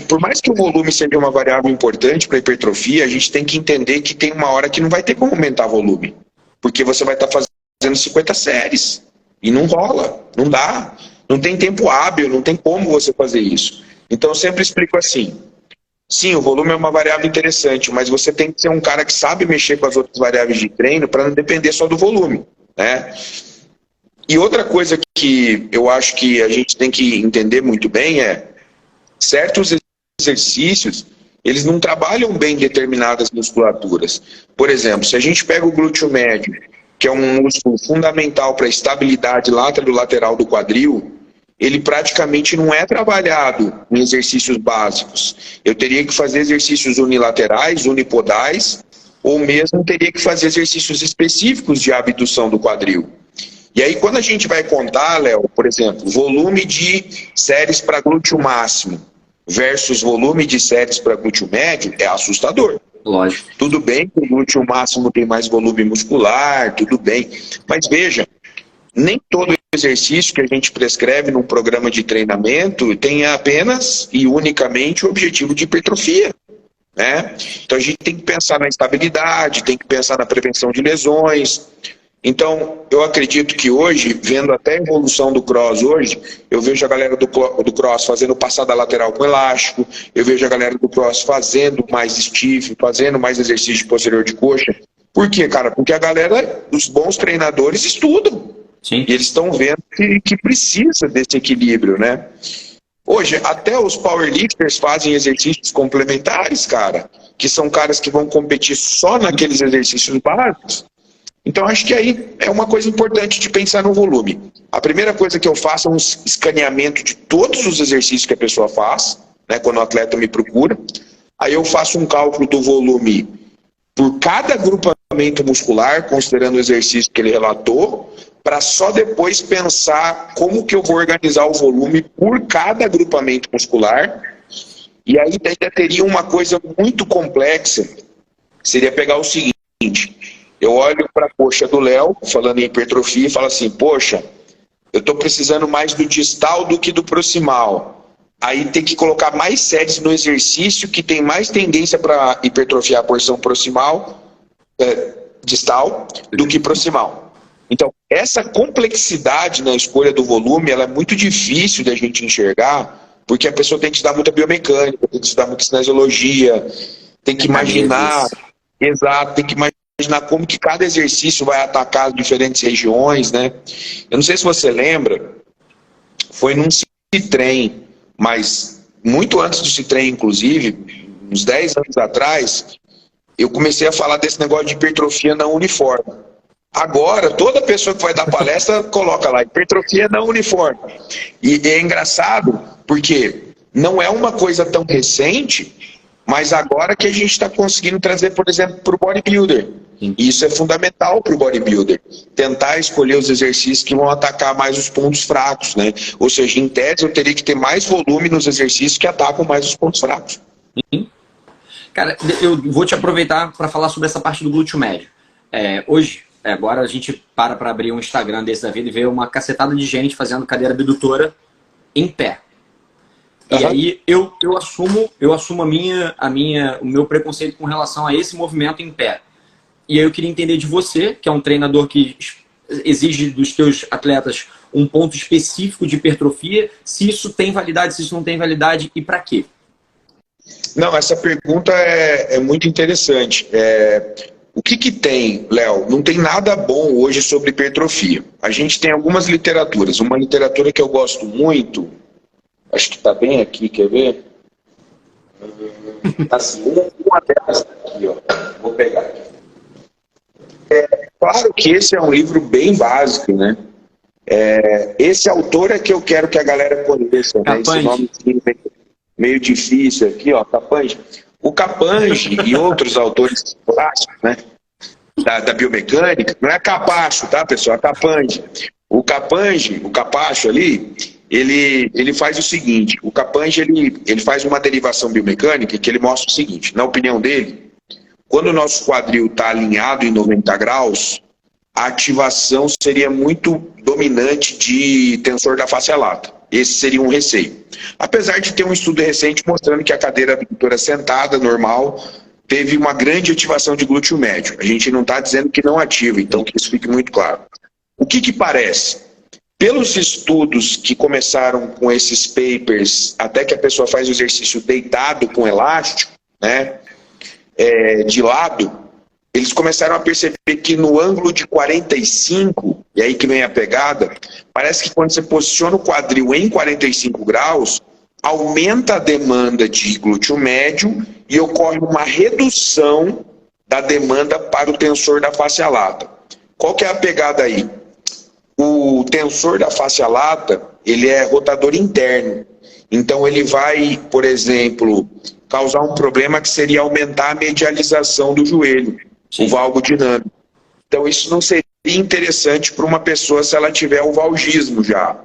por mais que o volume seja uma variável importante para a hipertrofia, a gente tem que entender que tem uma hora que não vai ter como aumentar volume. Porque você vai estar fazendo 50 séries. E não rola, não dá. Não tem tempo hábil, não tem como você fazer isso. Então eu sempre explico assim, sim, o volume é uma variável interessante, mas você tem que ser um cara que sabe mexer com as outras variáveis de treino para não depender só do volume, né? E outra coisa que eu acho que a gente tem que entender muito bem é, certos exercícios, eles não trabalham bem determinadas musculaturas. Por exemplo, se a gente pega o glúteo médio, que é um músculo fundamental para a estabilidade lateral do quadril, ele praticamente não é trabalhado em exercícios básicos. Eu teria que fazer exercícios unilaterais, unipodais, ou mesmo teria que fazer exercícios específicos de abdução do quadril. E aí, quando a gente vai contar, Léo, por exemplo, volume de séries para glúteo máximo versus volume de séries para glúteo médio, é assustador.
Lógico.
Tudo bem que o glúteo máximo tem mais volume muscular, tudo bem. Mas veja, nem todo exercício que a gente prescreve num programa de treinamento tem apenas e unicamente o objetivo de hipertrofia, né? Então a gente tem que pensar na estabilidade, tem que pensar na prevenção de lesões. Então eu acredito que hoje, vendo até a evolução do cross hoje, eu vejo a galera do cross fazendo passada lateral com elástico, eu vejo a galera do cross fazendo mais stiff, fazendo mais exercício posterior de coxa. Por quê, cara? Porque a galera, os bons treinadores estudam.
Sim.
E eles estão vendo que precisa desse equilíbrio, né? Hoje, até os powerlifters fazem exercícios complementares, cara, que são caras que vão competir só naqueles exercícios básicos. Então, acho que aí é uma coisa importante de pensar no volume. A primeira coisa que eu faço é um escaneamento de todos os exercícios que a pessoa faz, né, quando o atleta me procura. Aí eu faço um cálculo do volume por cada agrupamento muscular, considerando o exercício que ele relatou, para só depois pensar como que eu vou organizar o volume por cada agrupamento muscular. E aí ainda teria uma coisa muito complexa, seria pegar o seguinte, eu olho para a coxa do Léo, falando em hipertrofia, e falo assim, poxa, eu estou precisando mais do distal do que do proximal. Aí tem que colocar mais séries no exercício que tem mais tendência para hipertrofiar a porção proximal, distal do que proximal. Então, essa complexidade na escolha do volume, ela é muito difícil da gente enxergar, porque a pessoa tem que estudar muita biomecânica, tem que estudar muita cinesiologia, tem que imaginar, exato, tem que imaginar como que cada exercício vai atacar as diferentes regiões, né? Eu não sei se você lembra, foi num Citrem, mas muito antes do Citrem, inclusive, uns 10 anos atrás, eu comecei a falar desse negócio de hipertrofia não uniforme. Agora, toda pessoa que vai dar palestra coloca lá, hipertrofia não uniforme. E é engraçado, porque não é uma coisa tão recente, mas agora que a gente está conseguindo trazer, por exemplo, para o bodybuilder. E isso é fundamental para o bodybuilder. Tentar escolher os exercícios que vão atacar mais os pontos fracos, né? Ou seja, em tese, eu teria que ter mais volume nos exercícios que atacam mais os pontos fracos.
Cara, eu vou te aproveitar para falar sobre essa parte do glúteo médio. Hoje, agora a gente para abrir um Instagram desse da vida e ver uma cacetada de gente fazendo cadeira abdutora em pé. E aí eu assumo o meu preconceito com relação a esse movimento em pé. E aí eu queria entender de você, que é um treinador que exige dos teus atletas um ponto específico de hipertrofia, se isso tem validade, se isso não tem validade e para quê?
Não, essa pergunta é muito interessante. O que tem, Léo? Não tem nada bom hoje sobre hipertrofia. A gente tem algumas literaturas. Uma literatura que eu gosto muito, acho que está bem aqui, quer ver? Assim, uma delas está aqui, ó. Vou pegar aqui. Claro que esse é um livro bem básico, né? Esse autor é que eu quero que a galera conheça, né? Esse nome meio difícil aqui, ó, Capanje. O Capanje e outros autores clássicos, né? Da biomecânica, não é Capacho, tá, pessoal? É Capanje. O Capacho ali, ele faz o seguinte, o Capanje, ele faz uma derivação biomecânica que ele mostra o seguinte, na opinião dele, quando o nosso quadril está alinhado em 90 graus, a ativação seria muito dominante de tensor da face lata. Esse seria um receio. Apesar de ter um estudo recente mostrando que a cadeira abdutora sentada, normal, teve uma grande ativação de glúteo médio. A gente não está dizendo que não ativa, então que isso fique muito claro. O que parece? Pelos estudos que começaram com esses papers, até que a pessoa faz o exercício deitado com elástico, né? De lado, eles começaram a perceber que no ângulo de 45, e aí que vem a pegada, parece que quando você posiciona o quadril em 45 graus, aumenta a demanda de glúteo médio e ocorre uma redução da demanda para o tensor da face lata. Qual que é a pegada aí? O tensor da face lata, ele é rotador interno. Então ele vai, por exemplo, causar um problema que seria aumentar a medialização do joelho, o valgo dinâmico. Então isso não seria interessante para uma pessoa se ela tiver o valgismo já.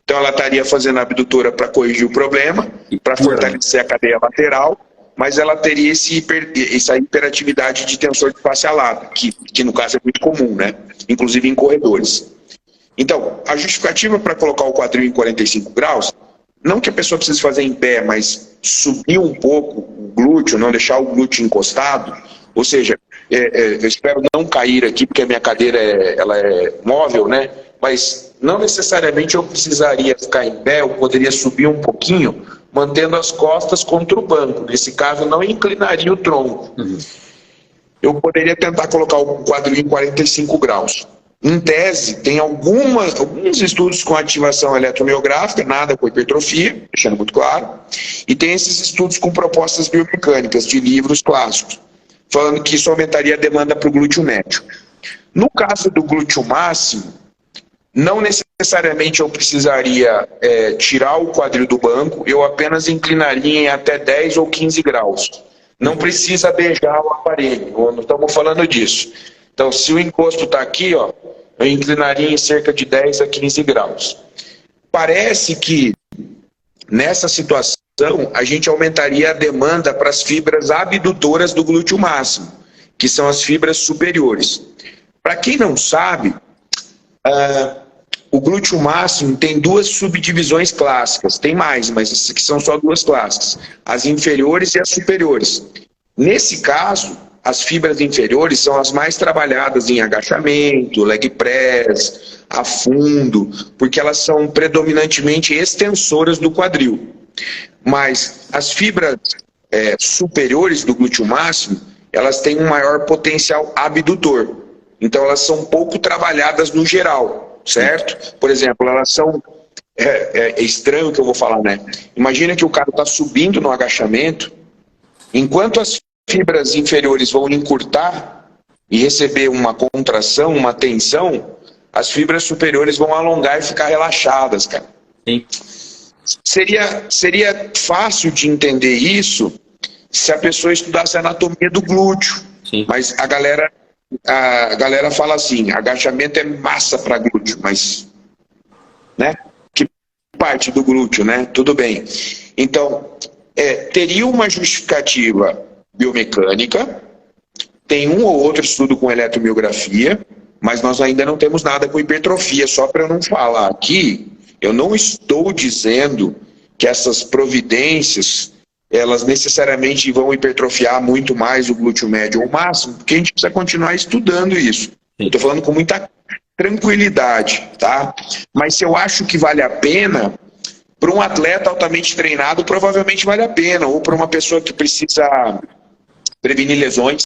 Então ela estaria fazendo a abdutora para corrigir o problema, para fortalecer a cadeia lateral, mas ela teria essa hiperatividade de tensor de face lata, que no caso é muito comum, né? Inclusive em corredores. Então, a justificativa para colocar o quadril em 45 graus, não que a pessoa precise fazer em pé, mas subir um pouco o glúteo, não deixar o glúteo encostado, ou seja, eu espero não cair aqui, porque a minha cadeira ela é móvel, né? Mas não necessariamente eu precisaria ficar em pé, eu poderia subir um pouquinho, mantendo as costas contra o banco. Nesse caso, não inclinaria o tronco. Eu poderia tentar colocar o quadril em 45 graus. Em tese, tem alguns estudos com ativação eletromiográfica, nada com hipertrofia, deixando muito claro, e tem esses estudos com propostas biomecânicas de livros clássicos, falando que isso aumentaria a demanda para o glúteo médio. No caso do glúteo máximo, não necessariamente eu precisaria tirar o quadril do banco, eu apenas inclinaria em até 10 ou 15 graus. Não precisa beijar o aparelho, não estamos falando disso. Então, se o encosto está aqui, ó, eu inclinaria em cerca de 10 a 15 graus. Parece que, nessa situação, a gente aumentaria a demanda para as fibras abdutoras do glúteo máximo, que são as fibras superiores. Para quem não sabe, o glúteo máximo tem duas subdivisões clássicas. Tem mais, mas essas aqui são só duas classes. As inferiores e as superiores. Nesse caso, as fibras inferiores são as mais trabalhadas em agachamento, leg press, afundo, porque elas são predominantemente extensoras do quadril. Mas as fibras superiores do glúteo máximo, elas têm um maior potencial abdutor. Então elas são pouco trabalhadas no geral, certo? Por exemplo, elas são... É estranho o que eu vou falar, né? Imagina que o cara está subindo no agachamento, enquanto as fibras inferiores vão encurtar e receber uma contração, uma tensão, as fibras superiores vão alongar e ficar relaxadas, cara.
Sim.
Seria fácil de entender isso se a pessoa estudasse a anatomia do glúteo.
Sim.
Mas a galera fala assim, agachamento é massa para glúteo, mas, né? Que parte do glúteo, né? Tudo bem. Então, teria uma justificativa biomecânica, tem um ou outro estudo com eletromiografia, mas nós ainda não temos nada com hipertrofia. Só para eu não falar aqui, eu não estou dizendo que essas providências, elas necessariamente vão hipertrofiar muito mais o glúteo médio ou máximo, porque a gente precisa continuar estudando isso. Estou falando com muita tranquilidade, tá? Mas se eu acho que vale a pena, para um atleta altamente treinado, provavelmente vale a pena, ou para uma pessoa que precisa prevenir lesões,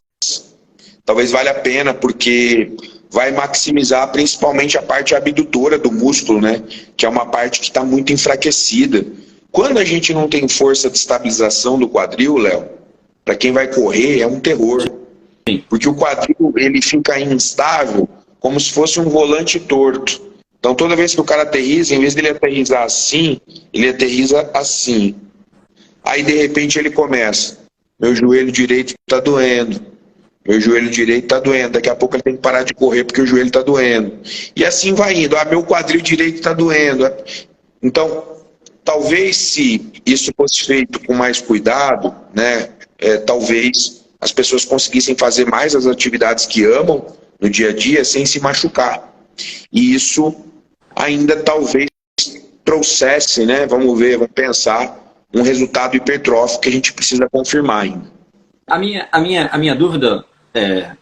talvez valha a pena, porque vai maximizar principalmente a parte abdutora do músculo, né? Que é uma parte que está muito enfraquecida. Quando a gente não tem força de estabilização do quadril, Léo, para quem vai correr é um terror. Porque o quadril, ele fica instável como se fosse um volante torto. Então toda vez que o cara aterriza, em vez dele aterrizar assim, ele aterriza assim. Aí de repente ele começa, meu joelho direito está doendo, meu joelho direito está doendo, daqui a pouco ele tem que parar de correr porque o joelho está doendo. E assim vai indo, meu quadril direito está doendo. Então, talvez se isso fosse feito com mais cuidado, né, talvez as pessoas conseguissem fazer mais as atividades que amam no dia a dia sem se machucar. E isso ainda talvez trouxesse, né, vamos ver, vamos pensar, um resultado hipertrófico que a gente precisa confirmar ainda.
A minha dúvida,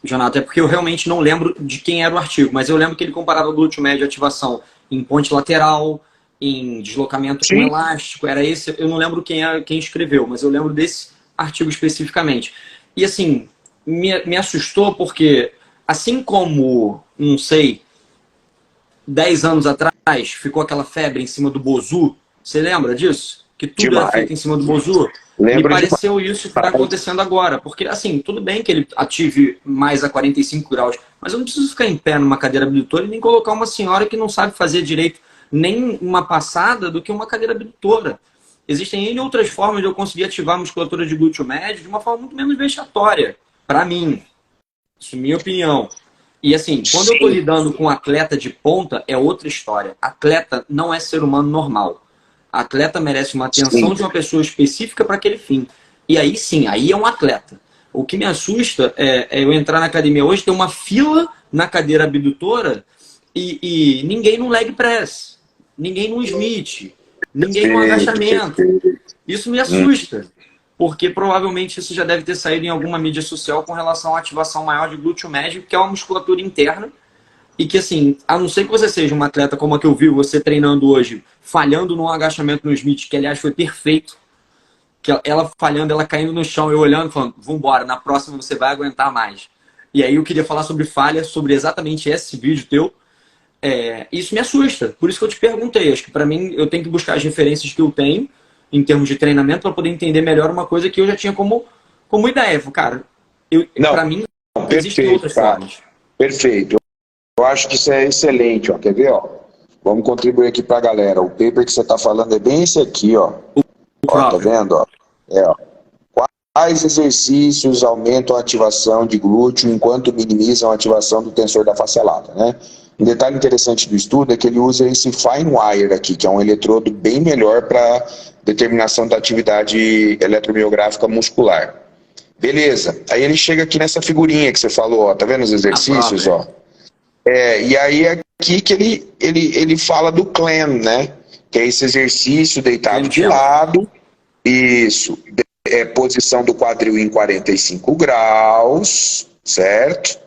Jonathan, é porque eu realmente não lembro de quem era o artigo, mas eu lembro que ele comparava o glúteo médio ativação em ponte lateral, em deslocamento com elástico, era esse, eu não lembro quem escreveu, mas eu lembro desse artigo especificamente. E assim, me assustou porque, assim como, não sei, 10 anos atrás, ficou aquela febre em cima do Bozu, você lembra disso? Que tudo era feito em cima do Bozu? Me pareceu isso que está acontecendo agora, porque assim, tudo bem que ele ative mais a 45 graus, mas eu não preciso ficar em pé numa cadeira abdutora e nem colocar uma senhora que não sabe fazer direito nem uma passada do que uma cadeira abdutora. Existem N outras formas de eu conseguir ativar a musculatura de glúteo médio de uma forma muito menos vexatória, para mim. Isso é minha opinião. E assim, quando eu estou lidando com um atleta de ponta, é outra história. Atleta não é ser humano normal. Atleta merece uma atenção de uma pessoa específica para aquele fim. E aí sim, aí é um atleta. O que me assusta é eu entrar na academia hoje, ter uma fila na cadeira abdutora e ninguém no leg press, ninguém no Smith, ninguém no agachamento. Isso me assusta, porque provavelmente isso já deve ter saído em alguma mídia social com relação à ativação maior de glúteo médio, que é uma musculatura interna. E que assim, a não ser que você seja um atleta como a que eu vi você treinando hoje, falhando num agachamento no Smith, que aliás foi perfeito, que ela falhando, ela caindo no chão, eu olhando, falando, vambora, na próxima você vai aguentar mais. E aí eu queria falar sobre falha, sobre exatamente esse vídeo teu. Isso me assusta, por isso que eu te perguntei. Acho que para mim, eu tenho que buscar as referências que eu tenho, em termos de treinamento, para poder entender melhor uma coisa que eu já tinha como ideia. Cara, para mim, existem outras formas.
Perfeito. Eu acho que isso é excelente, ó. Quer ver, ó? Vamos contribuir aqui para a galera. O paper que você está falando é bem esse aqui, ó. Ó, tá vendo, ó? Ó. Quais exercícios aumentam a ativação de glúteo enquanto minimizam a ativação do tensor da face lata, né? Um detalhe interessante do estudo é que ele usa esse fine wire aqui, que é um eletrodo bem melhor para determinação da atividade eletromiográfica muscular. Beleza. Aí ele chega aqui nessa figurinha que você falou, ó. Tá vendo os exercícios, ó? E aí é aqui que ele fala do clean, né? Que é esse exercício deitado de lado. Isso. posição do quadril em 45 graus, certo?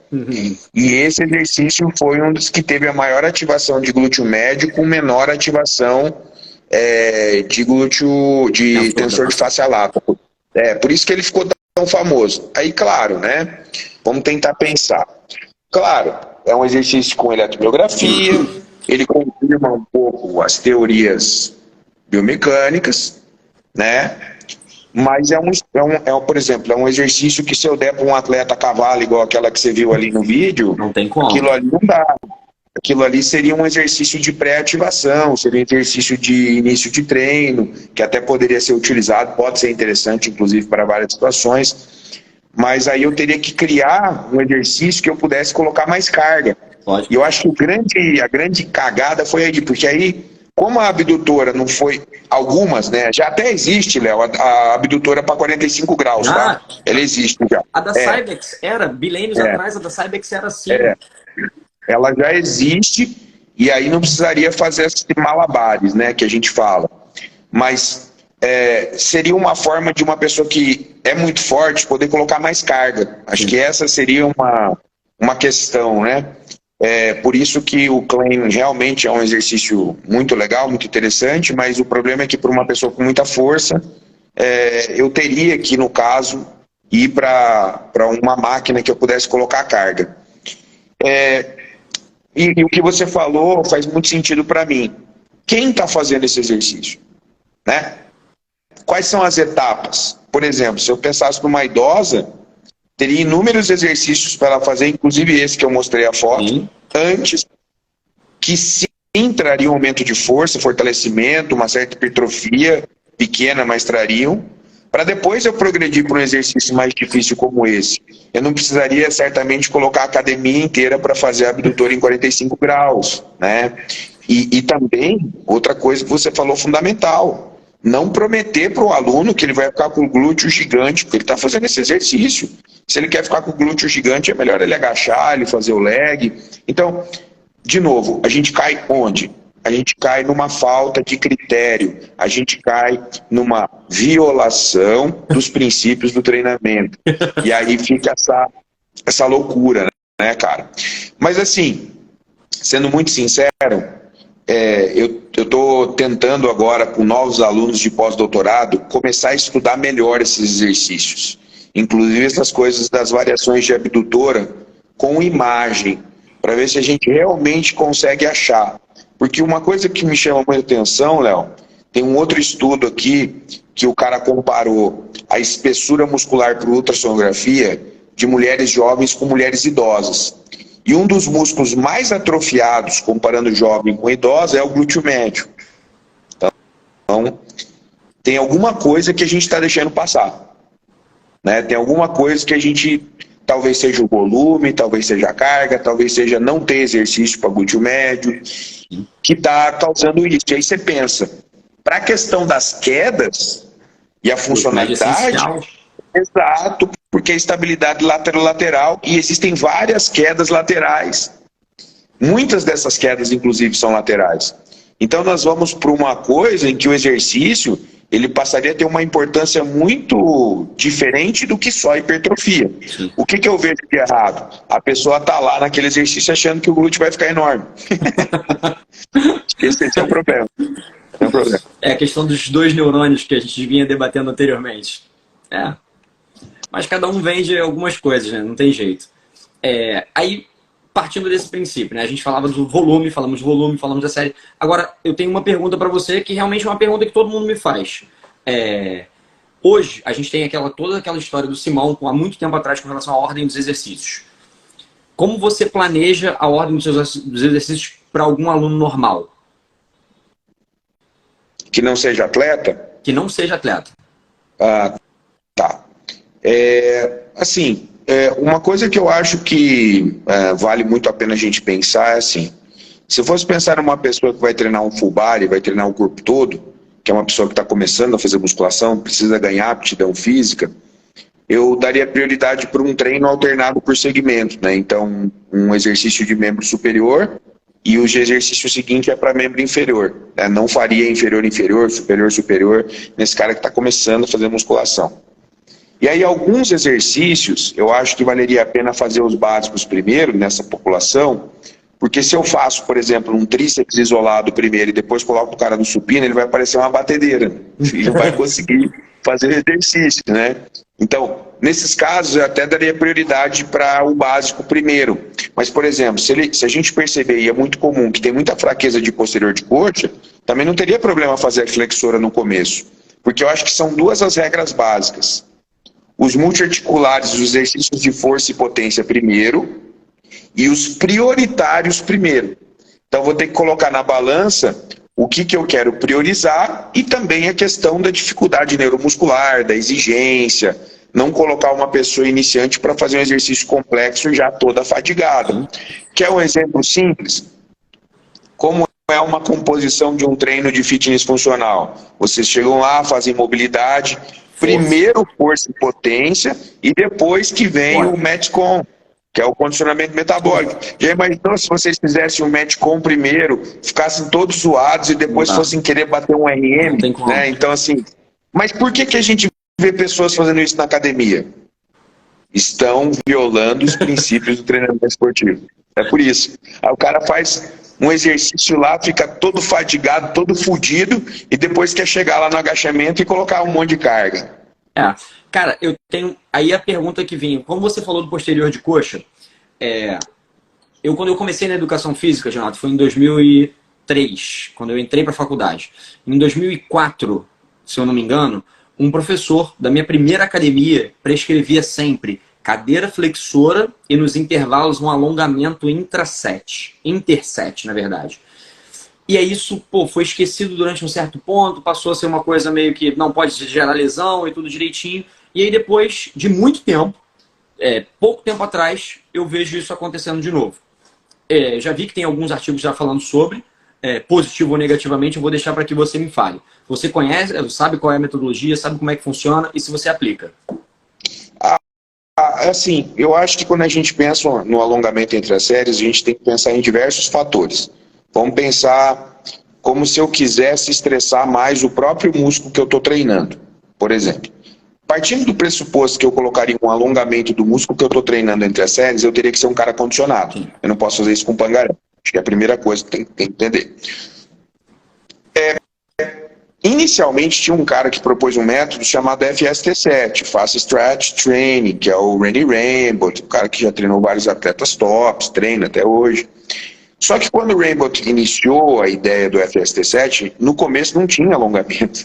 E esse exercício foi um dos que teve a maior ativação de glúteo médio com menor ativação de glúteo, de tensor de face lata. Por isso que ele ficou tão famoso. Aí, claro, né? Vamos tentar pensar. Claro, é um exercício com eletromiografia, ele confirma um pouco as teorias biomecânicas, né? Mas por exemplo, é um exercício que se eu der para um atleta a cavalo, igual aquela que você viu ali no vídeo,
não tem como.
Aquilo ali não dá. Aquilo ali seria um exercício de pré-ativação, seria um exercício de início de treino, que até poderia ser utilizado, pode ser interessante, inclusive, para várias situações. Mas aí eu teria que criar um exercício que eu pudesse colocar mais carga.
Pode.
E eu acho que a grande cagada foi aí, porque aí, como a abdutora não foi... Algumas, né? Já até existe, Léo, a abdutora para 45 graus, tá? Ela existe já.
A da Cybex era, bilênios atrás, a da Cybex era assim.
Ela já existe e aí não precisaria fazer esses malabares, né? Que a gente fala. Mas seria uma forma de uma pessoa que é muito forte poder colocar mais carga. Acho que essa seria uma questão, né? Por isso que o Klein realmente é um exercício muito legal, muito interessante, mas o problema é que para uma pessoa com muita força, eu teria que, no caso, ir para uma máquina que eu pudesse colocar carga. E o que você falou faz muito sentido para mim. Quem está fazendo esse exercício? Né? Quais são as etapas? Por exemplo, se eu pensasse numa idosa, teria inúmeros exercícios para ela fazer, inclusive esse que eu mostrei a foto, antes, que sim traria um aumento de força, fortalecimento, uma certa hipertrofia pequena, mas trariam, para depois eu progredir para um exercício mais difícil como esse. Eu não precisaria certamente colocar a academia inteira para fazer abdutor em 45 graus, né? E também, outra coisa que você falou fundamental, não prometer para o aluno que ele vai ficar com o glúteo gigante, porque ele está fazendo esse exercício. Se ele quer ficar com o glúteo gigante, é melhor ele agachar, ele fazer o leg. Então, de novo, a gente cai onde? A gente cai numa falta de critério, a gente cai numa violação dos princípios do treinamento. E aí fica essa loucura, né, cara? Mas assim, sendo muito sincero, eu estou tentando agora, com novos alunos de pós-doutorado, começar a estudar melhor esses exercícios. Inclusive essas coisas das variações de abdutora com imagem, para ver se a gente realmente consegue achar. Porque uma coisa que me chama muita atenção, Léo, tem um outro estudo aqui que o cara comparou a espessura muscular por ultrassonografia de mulheres jovens com mulheres idosas. E um dos músculos mais atrofiados, comparando jovem com idosa, é o glúteo médio. Então, tem alguma coisa que a gente está deixando passar. Né? Tem alguma coisa que a gente... Talvez seja o volume, talvez seja a carga, talvez seja não ter exercício para glúteo médio, que está causando isso. E aí você pensa, para a questão das quedas e a funcionalidade... Exato, porque a estabilidade lateral, e existem várias quedas laterais. Muitas dessas quedas, inclusive, são laterais. Então nós vamos para uma coisa em que o exercício ele passaria a ter uma importância muito diferente do que só a hipertrofia. Sim. O que eu vejo de errado? A pessoa está lá naquele exercício achando que o glúteo vai ficar enorme. Esse é o problema.
É a questão dos dois neurônios que a gente vinha debatendo anteriormente. Mas cada um vende algumas coisas, né? Não tem jeito. Aí, partindo desse princípio, né? A gente falava do volume, falamos da série. Agora, eu tenho uma pergunta para você que realmente é uma pergunta que todo mundo me faz. Hoje, a gente tem toda aquela história do Simão, há muito tempo atrás, com relação à ordem dos exercícios. Como você planeja a ordem dos exercícios para algum aluno normal?
Que não seja atleta?
Que não seja atleta.
Tá. Assim... uma coisa que eu acho que vale muito a pena a gente pensar é assim, se eu fosse pensar numa pessoa que vai treinar um full body, vai treinar o corpo todo, que é uma pessoa que está começando a fazer musculação, precisa ganhar aptidão física, eu daria prioridade para um treino alternado por segmento, né? Então, um exercício de membro superior e o exercício seguinte é para membro inferior, né? Não faria inferior-inferior, superior-superior, nesse cara que está começando a fazer musculação. E aí alguns exercícios, eu acho que valeria a pena fazer os básicos primeiro nessa população, porque se eu faço, por exemplo, um tríceps isolado primeiro e depois coloco o cara no supino, ele vai parecer uma batedeira. E não vai conseguir fazer exercício, né? Então, nesses casos, eu até daria prioridade para o básico primeiro. Mas, por exemplo, se a gente perceber, e é muito comum, que tem muita fraqueza de posterior de coxa, também não teria problema fazer a flexora no começo. Porque eu acho que são duas as regras básicas. Os multiarticulares, os exercícios de força e potência primeiro, e os prioritários primeiro. Então, vou ter que colocar na balança o que eu quero priorizar e também a questão da dificuldade neuromuscular, da exigência, não colocar uma pessoa iniciante para fazer um exercício complexo já toda fadigada. Quer um exemplo simples? Como é uma composição de um treino de fitness funcional? Vocês chegam lá, fazem mobilidade, primeiro força e potência, e depois que vem o Metcon, que é o condicionamento metabólico. Já imaginou se vocês fizessem o Metcon primeiro, ficassem todos zoados e depois fossem querer bater um RM? Né? Então, assim, mas por que a gente vê pessoas fazendo isso na academia? Estão violando os princípios do treinamento esportivo. É por isso. Aí o cara faz um exercício lá, fica todo fadigado, todo fudido, e depois quer chegar lá no agachamento e colocar um monte de carga.
Cara, eu tenho... Aí a pergunta que vinha, como você falou do posterior de coxa, quando eu comecei na educação física, Renato, foi em 2003, quando eu entrei para a faculdade. Em 2004, se eu não me engano, um professor da minha primeira academia prescrevia sempre cadeira flexora e nos intervalos um alongamento interset, na verdade. E aí isso, foi esquecido durante um certo ponto, passou a ser uma coisa meio que não pode gerar lesão e tudo direitinho. E aí depois de muito tempo, pouco tempo atrás, eu vejo isso acontecendo de novo. Já vi que tem alguns artigos já falando sobre, positivo ou negativamente, eu vou deixar para que você me fale. Você conhece, sabe qual é a metodologia, sabe como é que funciona e se você aplica?
Assim, eu acho que quando a gente pensa no alongamento entre as séries, a gente tem que pensar em diversos fatores. Vamos pensar como se eu quisesse estressar mais o próprio músculo que eu estou treinando, por exemplo. Partindo do pressuposto que eu colocaria um alongamento do músculo que eu estou treinando entre as séries, eu teria que ser um cara condicionado. Eu não posso fazer isso com pangaré. Acho que é a primeira coisa que tem que entender. Inicialmente tinha um cara que propôs um método chamado FST7, Fast Stretch Training, que é o Randy Rambot, um cara que já treinou vários atletas tops, treina até hoje. Só que quando o Rambot iniciou a ideia do FST7, no começo não tinha alongamento.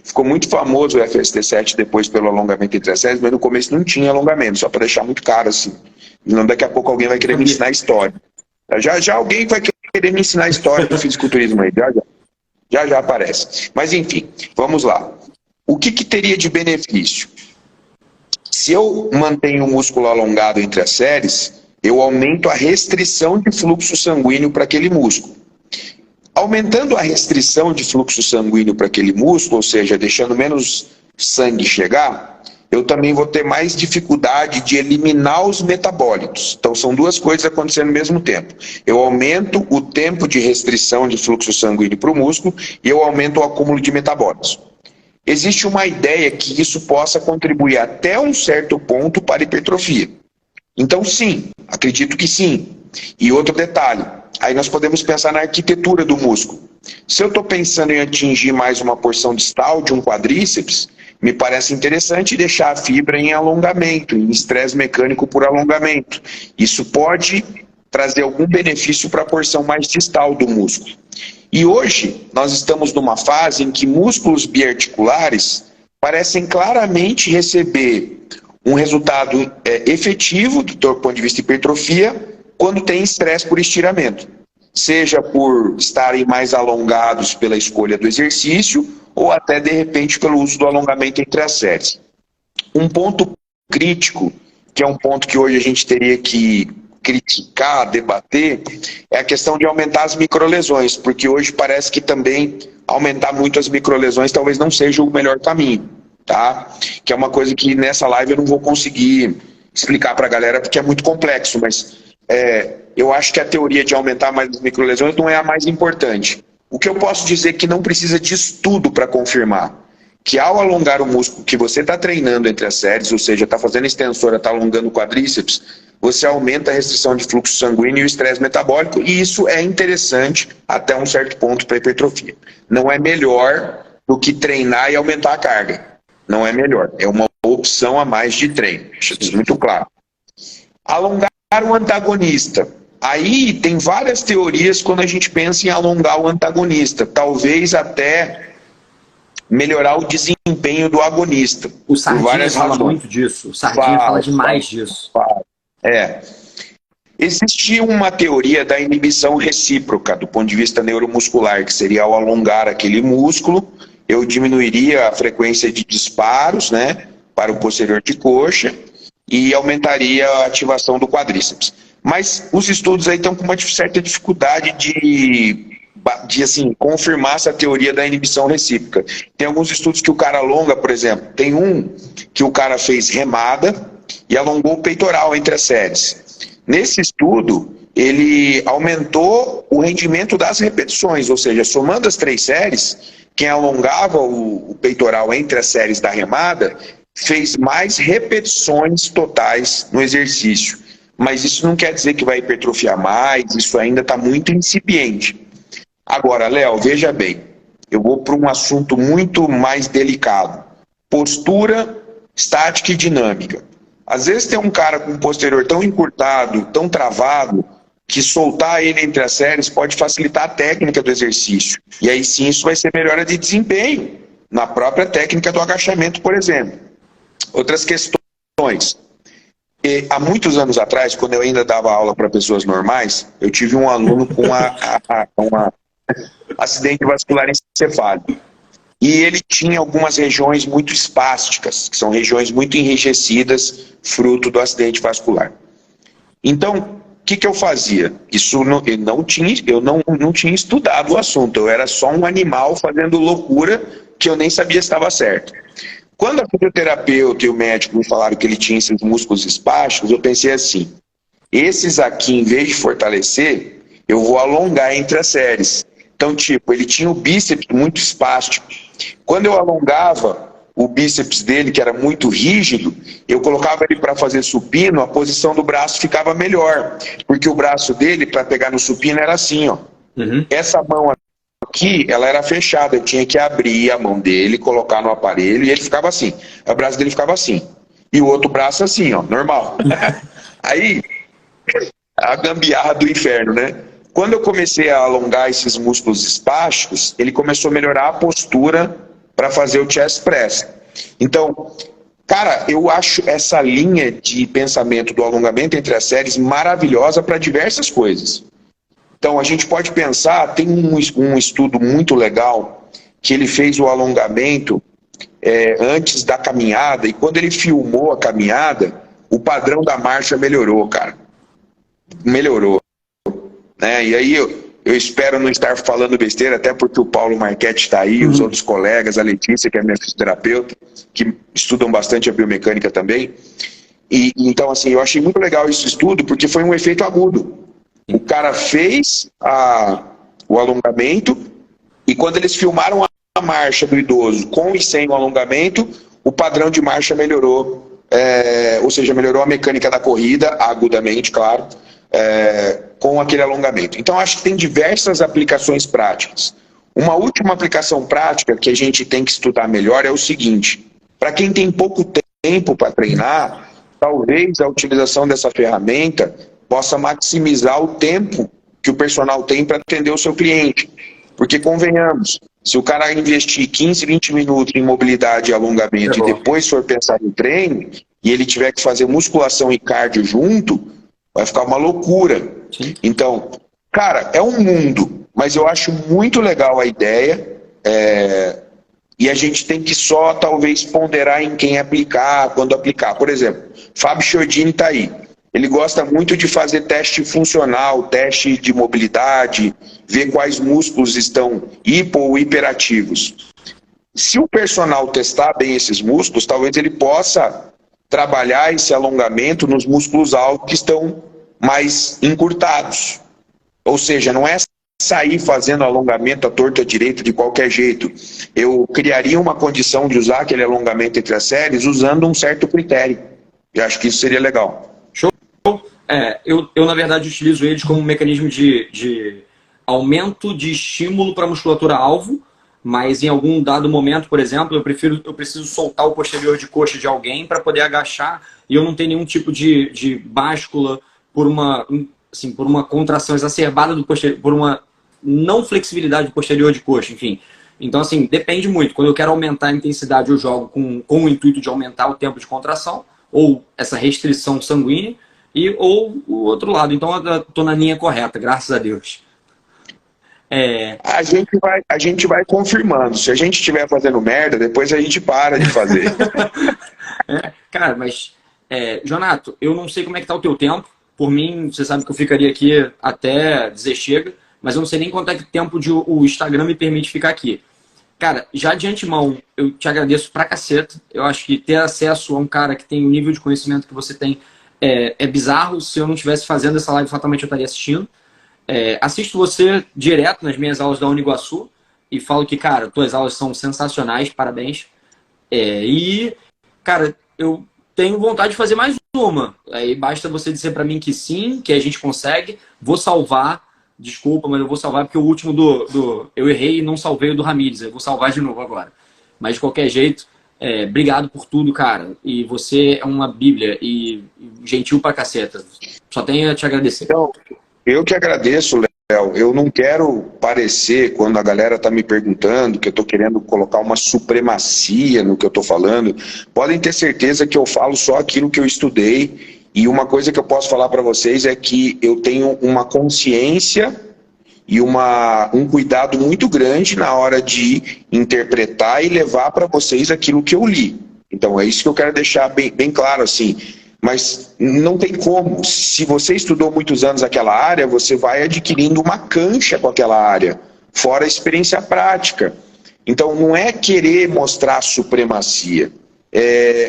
Ficou muito famoso o FST7 depois pelo alongamento entre as séries, mas no começo não tinha alongamento, só para deixar muito claro assim. Não, daqui a pouco alguém vai querer me ensinar história. Já alguém vai querer me ensinar história do fisiculturismo aí, já aparece. Mas enfim, vamos lá. O que teria de benefício? Se eu mantenho o músculo alongado entre as séries, eu aumento a restrição de fluxo sanguíneo para aquele músculo. Aumentando a restrição de fluxo sanguíneo para aquele músculo, ou seja, deixando menos sangue chegar, eu também vou ter mais dificuldade de eliminar os metabólitos. Então são duas coisas acontecendo ao mesmo tempo. Eu aumento o tempo de restrição de fluxo sanguíneo para o músculo e eu aumento o acúmulo de metabólitos. Existe uma ideia que isso possa contribuir até um certo ponto para a hipertrofia. Então sim, acredito que sim. E outro detalhe, aí nós podemos pensar na arquitetura do músculo. Se eu estou pensando em atingir mais uma porção distal de um quadríceps, me parece interessante deixar a fibra em alongamento, em estresse mecânico por alongamento. Isso pode trazer algum benefício para a porção mais distal do músculo. E hoje nós estamos numa fase em que músculos biarticulares parecem claramente receber um resultado efetivo do ponto de vista de hipertrofia quando tem estresse por estiramento. Seja por estarem mais alongados pela escolha do exercício ou até, de repente, pelo uso do alongamento entre as séries. Um ponto crítico, que é um ponto que hoje a gente teria que criticar, debater, é a questão de aumentar as microlesões, porque hoje parece que também aumentar muito as microlesões talvez não seja o melhor caminho, tá? Que é uma coisa que nessa live eu não vou conseguir explicar para a galera, porque é muito complexo, mas eu acho que a teoria de aumentar mais as microlesões não é a mais importante. O que eu posso dizer é que não precisa de estudo para confirmar. que ao alongar o músculo que você está treinando entre as séries, ou seja, está fazendo extensora, está alongando o quadríceps, você aumenta a restrição de fluxo sanguíneo e o estresse metabólico, e isso é interessante até um certo ponto para a hipertrofia. Não é melhor do que treinar e aumentar a carga. Não é melhor. É uma opção a mais de treino. Deixa isso muito claro. Alongar o antagonista. Aí tem várias teorias quando a gente pensa em alongar o antagonista. Talvez até melhorar o desempenho do agonista.
O Sardinha fala muito disso. O Sardinha fala demais disso.
Existe uma teoria da inibição recíproca do ponto de vista neuromuscular, que seria ao alongar aquele músculo, eu diminuiria a frequência de disparos, né, para o posterior de coxa e aumentaria a ativação do quadríceps. Mas os estudos aí estão com uma certa dificuldade de assim, confirmar essa teoria da inibição recíproca. Tem alguns estudos que o cara alonga, por exemplo, tem um que o cara fez remada e alongou o peitoral entre as séries. Nesse estudo, ele aumentou o rendimento das repetições, ou seja, somando as 3 séries, quem alongava o peitoral entre as séries da remada fez mais repetições totais no exercício. Mas isso não quer dizer que vai hipertrofiar mais, isso ainda está muito incipiente. Agora, Léo, veja bem, eu vou para um assunto muito mais delicado. Postura estática e dinâmica. Às vezes tem um cara com um posterior tão encurtado, tão travado, que soltar ele entre as séries pode facilitar a técnica do exercício. E aí sim isso vai ser melhora de desempenho na própria técnica do agachamento, por exemplo. Outras questões. Há muitos anos atrás, quando eu ainda dava aula para pessoas normais, eu tive um aluno com um acidente vascular encefálico. E ele tinha algumas regiões muito espásticas, que são regiões muito enrijecidas, fruto do acidente vascular. Então, o que eu fazia? Eu não tinha estudado o assunto, eu era só um animal fazendo loucura que eu nem sabia se estava certo. Quando a fisioterapeuta e o médico me falaram que ele tinha esses músculos espásticos, eu pensei assim, esses aqui, em vez de fortalecer, eu vou alongar entre as séries. Então, tipo, ele tinha o bíceps muito espástico. Quando eu alongava o bíceps dele, que era muito rígido, eu colocava ele para fazer supino, a posição do braço ficava melhor. Porque o braço dele, para pegar no supino, era assim, ó. Uhum. Essa mão aqui, ela era fechada. Eu tinha que abrir a mão dele, colocar no aparelho, e ele ficava assim. O braço dele ficava assim. E o outro braço assim, ó, normal. Aí, a gambiarra do inferno, né? Quando eu comecei a alongar esses músculos espásticos, ele começou a melhorar a postura para fazer o chest press. Então, cara, eu acho essa linha de pensamento do alongamento entre as séries maravilhosa para diversas coisas. Então, a gente pode pensar, tem um estudo muito legal que ele fez o alongamento antes da caminhada, e quando ele filmou a caminhada, o padrão da marcha melhorou, cara. Melhorou. E aí eu espero não estar falando besteira, até porque o Paulo Marchetti está aí, os outros colegas, a Letícia, que é minha fisioterapeuta, que estudam bastante a biomecânica também. E então, assim, eu achei muito legal esse estudo, porque foi um efeito agudo. O cara fez o alongamento, e quando eles filmaram a marcha do idoso com e sem o alongamento, o padrão de marcha melhorou. Ou seja, melhorou a mecânica da corrida, agudamente, claro, com aquele alongamento. Então, acho que tem diversas aplicações práticas. Uma última aplicação prática que a gente tem que estudar melhor é o seguinte: para quem tem pouco tempo para treinar, talvez a utilização dessa ferramenta possa maximizar o tempo que o personal tem para atender o seu cliente. Porque, convenhamos, se o cara investir 15, 20 minutos em mobilidade e alongamento e depois for pensar em treino, e ele tiver que fazer musculação e cardio junto, vai ficar uma loucura. Sim. Então, cara, é um mundo, mas eu acho muito legal a ideia, e a gente tem que só, talvez, ponderar em quem aplicar, quando aplicar. Por exemplo, Fábio Chiodini está aí. Ele gosta muito de fazer teste funcional, teste de mobilidade, ver quais músculos estão hipo ou hiperativos. Se o personal testar bem esses músculos, talvez ele possa trabalhar esse alongamento nos músculos altos que estão mais encurtados. Ou seja, não é sair fazendo alongamento à torta direita de qualquer jeito. Eu criaria uma condição de usar aquele alongamento entre as séries usando um certo critério. E acho que isso seria legal.
Show. Eu, na verdade, utilizo eles como um mecanismo de aumento de estímulo para a musculatura-alvo, mas em algum dado momento, por exemplo, eu preciso soltar o posterior de coxa de alguém para poder agachar e eu não tenho nenhum tipo de báscula por uma contração exacerbada do posterior, por uma não flexibilidade do posterior de coxa, enfim. Então, assim, depende muito. Quando eu quero aumentar a intensidade, eu jogo com o intuito de aumentar o tempo de contração, ou essa restrição sanguínea, ou o outro lado. Então, eu estou na linha correta, graças a Deus.
A gente vai confirmando. Se a gente estiver fazendo merda, depois a gente para de fazer.
Cara, mas, Jonato, eu não sei como é que tá o teu tempo. Por mim, você sabe que eu ficaria aqui até dizer chega, mas eu não sei nem quanto é que tempo o Instagram me permite ficar aqui. Cara, já de antemão, eu te agradeço pra caceta. Eu acho que ter acesso a um cara que tem o nível de conhecimento que você tem é bizarro. Se eu não estivesse fazendo essa live, fatalmente eu estaria assistindo. Assisto você direto nas minhas aulas da Uniguaçu e falo que, cara, tuas aulas são sensacionais, parabéns. Cara, eu tenho vontade de fazer mais uma. Aí basta você dizer pra mim que sim, que a gente consegue. Vou salvar. Desculpa, mas eu vou salvar porque o último eu errei e não salvei o do Ramírez. Eu vou salvar de novo agora. Mas de qualquer jeito, obrigado por tudo, cara. E você é uma bíblia e gentil pra caceta. Só tenho a te agradecer.
Então, eu que agradeço, Léo. Eu não quero parecer, quando a galera tá me perguntando, que eu tô querendo colocar uma supremacia no que eu tô falando. Podem ter certeza que eu falo só aquilo que eu estudei. E uma coisa que eu posso falar para vocês é que eu tenho uma consciência e um cuidado muito grande na hora de interpretar e levar para vocês aquilo que eu li. Então é isso que eu quero deixar bem claro assim. Mas não tem como. Se você estudou muitos anos aquela área, você vai adquirindo uma cancha com aquela área, fora a experiência prática. Então não é querer mostrar supremacia.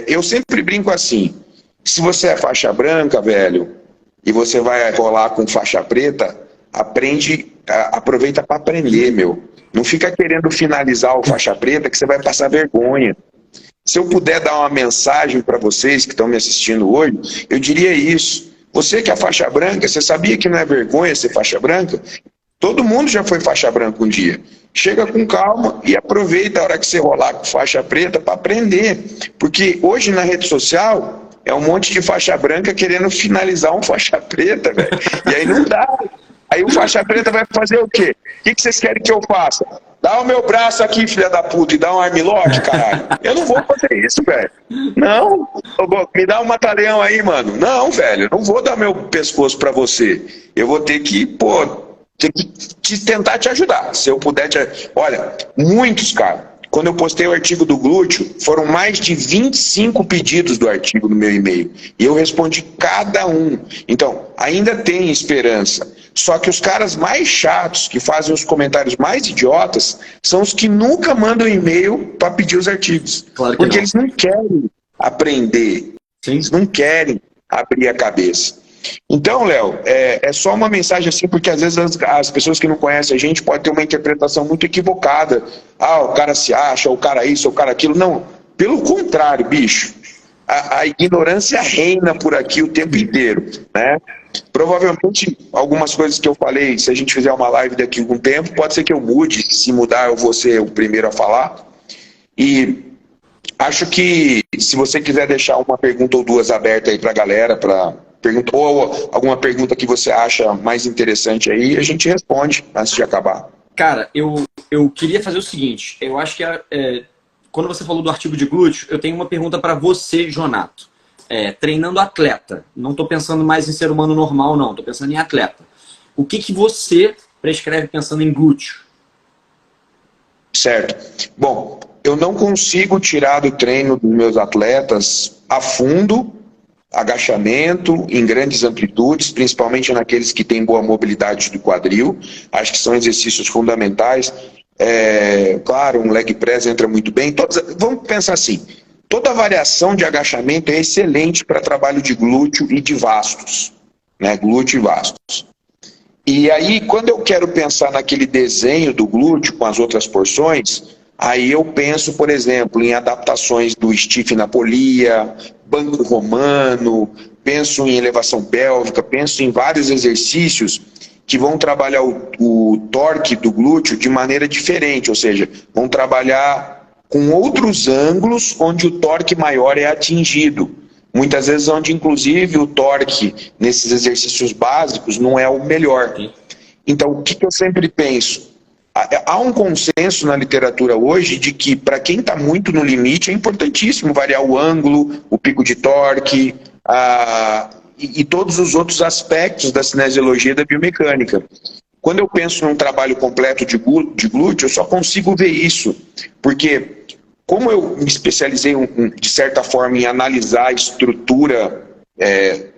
Eu sempre brinco assim. Se você é faixa branca, velho, e você vai rolar com faixa preta, aproveita para aprender, meu. Não fica querendo finalizar o faixa preta que você vai passar vergonha. Se eu puder dar uma mensagem para vocês que estão me assistindo hoje, eu diria isso. Você que é faixa branca, você sabia que não é vergonha ser faixa branca? Todo mundo já foi faixa branca um dia. Chega com calma e aproveita a hora que você rolar com faixa preta para aprender. Porque hoje na rede social é um monte de faixa branca querendo finalizar um faixa preta, velho. E aí não dá. Aí o faixa preta vai fazer o quê? O que vocês querem que eu faça? Dá o meu braço aqui, filha da puta, e dá um armlock, caralho. Eu não vou fazer isso, velho. Não. Me dá um mata-leão aí, mano. Não, velho. Eu não vou dar meu pescoço pra você. Eu vou ter que, tentar te ajudar. Se eu puder te... Olha, muitos, cara. Quando eu postei o artigo do glúteo, foram mais de 25 pedidos do artigo no meu e-mail. E eu respondi cada um. Então, ainda tem esperança. Só que os caras mais chatos, que fazem os comentários mais idiotas, são os que nunca mandam e-mail para pedir os artigos.
Claro que
porque
não.
Eles não querem aprender.
Sim.
Eles não querem abrir a cabeça. Então, Léo, é só uma mensagem assim, porque às vezes as pessoas que não conhecem a gente podem ter uma interpretação muito equivocada. O cara se acha, o cara isso, o cara aquilo. Não, pelo contrário, bicho. A ignorância reina por aqui o tempo inteiro, né? Provavelmente, algumas coisas que eu falei, se a gente fizer uma live daqui a algum tempo, pode ser que eu mude. Se mudar, eu vou ser o primeiro a falar. E acho que, se você quiser deixar uma pergunta ou duas abertas aí pra galera, ou alguma pergunta que você acha mais interessante aí, a gente responde antes de acabar.
Cara, eu queria fazer o seguinte. Eu acho que quando você falou do artigo de glúteo, eu tenho uma pergunta para você, Jonato. Treinando atleta. Não estou pensando mais em ser humano normal, não. Estou pensando em atleta. O que você prescreve pensando em glúteo?
Certo. Bom, eu não consigo tirar do treino dos meus atletas a fundo, agachamento em grandes amplitudes, principalmente naqueles que têm boa mobilidade do quadril. Acho que são exercícios fundamentais. Claro, um leg press entra muito bem. Vamos pensar assim, toda variação de agachamento é excelente para trabalho de glúteo e de vastos, né? Glúteo e vastos. E aí, quando eu quero pensar naquele desenho do glúteo com as outras porções, aí eu penso, por exemplo, em adaptações do stiff na polia, banco romano, penso em elevação pélvica, penso em vários exercícios que vão trabalhar o torque do glúteo de maneira diferente, ou seja, vão trabalhar com outros ângulos onde o torque maior é atingido. Muitas vezes onde, inclusive, o torque nesses exercícios básicos não é o melhor. Então, o que eu sempre penso? Há um consenso na literatura hoje de que, para quem está muito no limite, é importantíssimo variar o ângulo, o pico de torque e todos os outros aspectos da cinesiologia da biomecânica. Quando eu penso num trabalho completo de glúteo, eu só consigo ver isso, porque como eu me especializei, de certa forma, em analisar a estrutura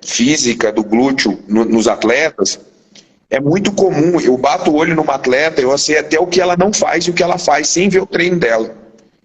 física do glúteo nos atletas, é muito comum, eu bato o olho numa atleta, eu sei até o que ela não faz e o que ela faz, sem ver o treino dela.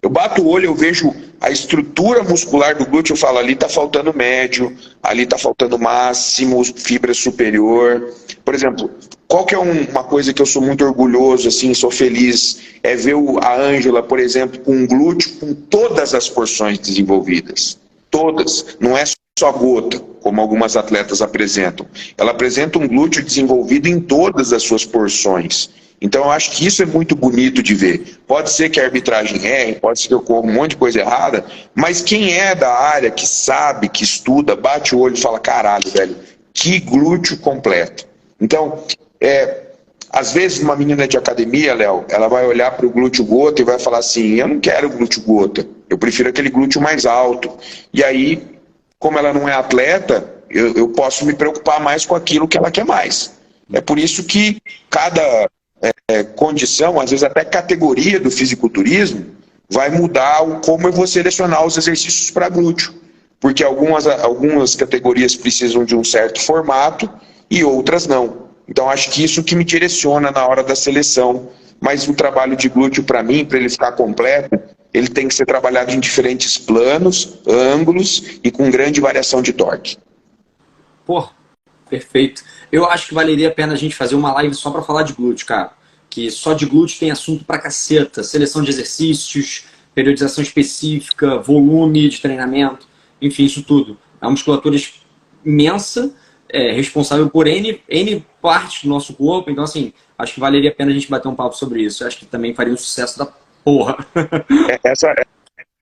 Eu bato o olho, eu vejo a estrutura muscular do glúteo, eu falo, ali está faltando médio, ali está faltando máximo, fibra superior. Por exemplo, qual que é uma coisa que eu sou muito orgulhoso, assim, sou feliz, é ver a Ângela, por exemplo, com um glúteo com todas as porções desenvolvidas. Todas. Não é só gota, como algumas atletas apresentam. Ela apresenta um glúteo desenvolvido em todas as suas porções. Então, eu acho que isso é muito bonito de ver. Pode ser que a arbitragem erre, pode ser que ocorra um monte de coisa errada, mas quem é da área, que sabe, que estuda, bate o olho e fala, caralho, velho, que glúteo completo. Então, às vezes uma menina de academia, Léo, ela vai olhar para o glúteo gota e vai falar assim, eu não quero glúteo gota, eu prefiro aquele glúteo mais alto. E aí, como ela não é atleta, eu posso me preocupar mais com aquilo que ela quer mais. É por isso que cada condição, às vezes até categoria do fisiculturismo, vai mudar como eu vou selecionar os exercícios para glúteo. Porque algumas categorias precisam de um certo formato e outras não. Então, acho que isso que me direciona na hora da seleção. Mas o trabalho de glúteo, para mim, para ele ficar completo, ele tem que ser trabalhado em diferentes planos, ângulos e com grande variação de torque.
Pô, perfeito. Eu acho que valeria a pena a gente fazer uma live só para falar de glúteo, cara. Que só de glúteo tem assunto pra caceta. Seleção de exercícios, periodização específica, volume de treinamento, enfim, isso tudo. É uma musculatura imensa, responsável por N partes do nosso corpo. Então, assim, acho que valeria a pena a gente bater um papo sobre isso. Eu acho que também faria um sucesso da porra.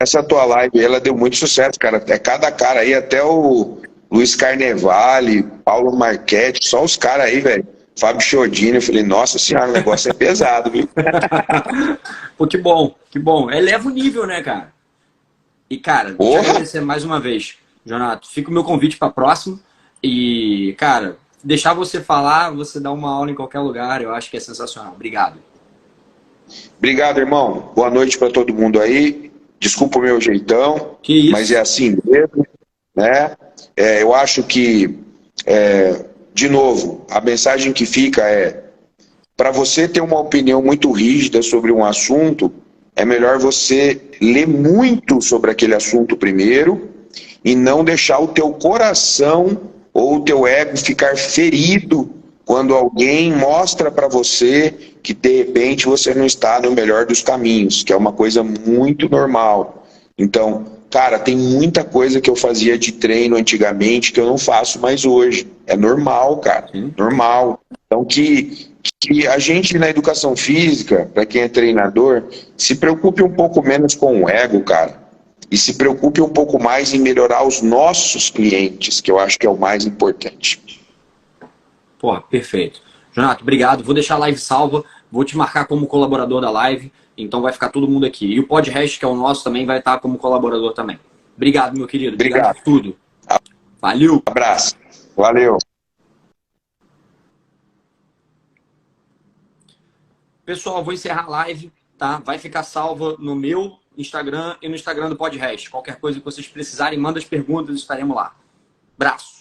Essa tua live, ela deu muito sucesso, cara. É cada cara aí, até o Luiz Carnevale, Paulo Marchetti, só os caras aí, velho. Fábio Chiodini, eu falei, nossa senhora, o negócio é pesado, viu?
Pô, que bom, que bom. Eleva o nível, né, cara? E, cara, te agradecer mais uma vez, Jonato. Fica o meu convite para próximo. E, cara, deixar você falar, você dar uma aula em qualquer lugar, eu acho que é sensacional. Obrigado.
Obrigado, irmão. Boa noite para todo mundo aí. Desculpa o meu jeitão, mas é assim mesmo, né? Eu acho que, de novo, a mensagem que fica para você ter uma opinião muito rígida sobre um assunto, é melhor você ler muito sobre aquele assunto primeiro e não deixar o teu coração ou o teu ego ficar ferido quando alguém mostra para você que de repente você não está no melhor dos caminhos, que é uma coisa muito normal. Então, cara, tem muita coisa que eu fazia de treino antigamente que eu não faço mais hoje. É normal, cara, normal. Então, que a gente na educação física, para quem é treinador, se preocupe um pouco menos com o ego, cara. E se preocupe um pouco mais em melhorar os nossos clientes, que eu acho que é o mais importante.
Porra, perfeito. Jonato, obrigado. Vou deixar a live salva, vou te marcar como colaborador da live, então vai ficar todo mundo aqui. E o podcast, que é o nosso, também vai estar como colaborador também. Obrigado, meu querido. Obrigado por tudo. Valeu.
Abraço. Valeu.
Pessoal, vou encerrar a live, tá? Vai ficar salva no meu Instagram e no Instagram do podcast. Qualquer coisa que vocês precisarem, manda as perguntas, estaremos lá. Abraço.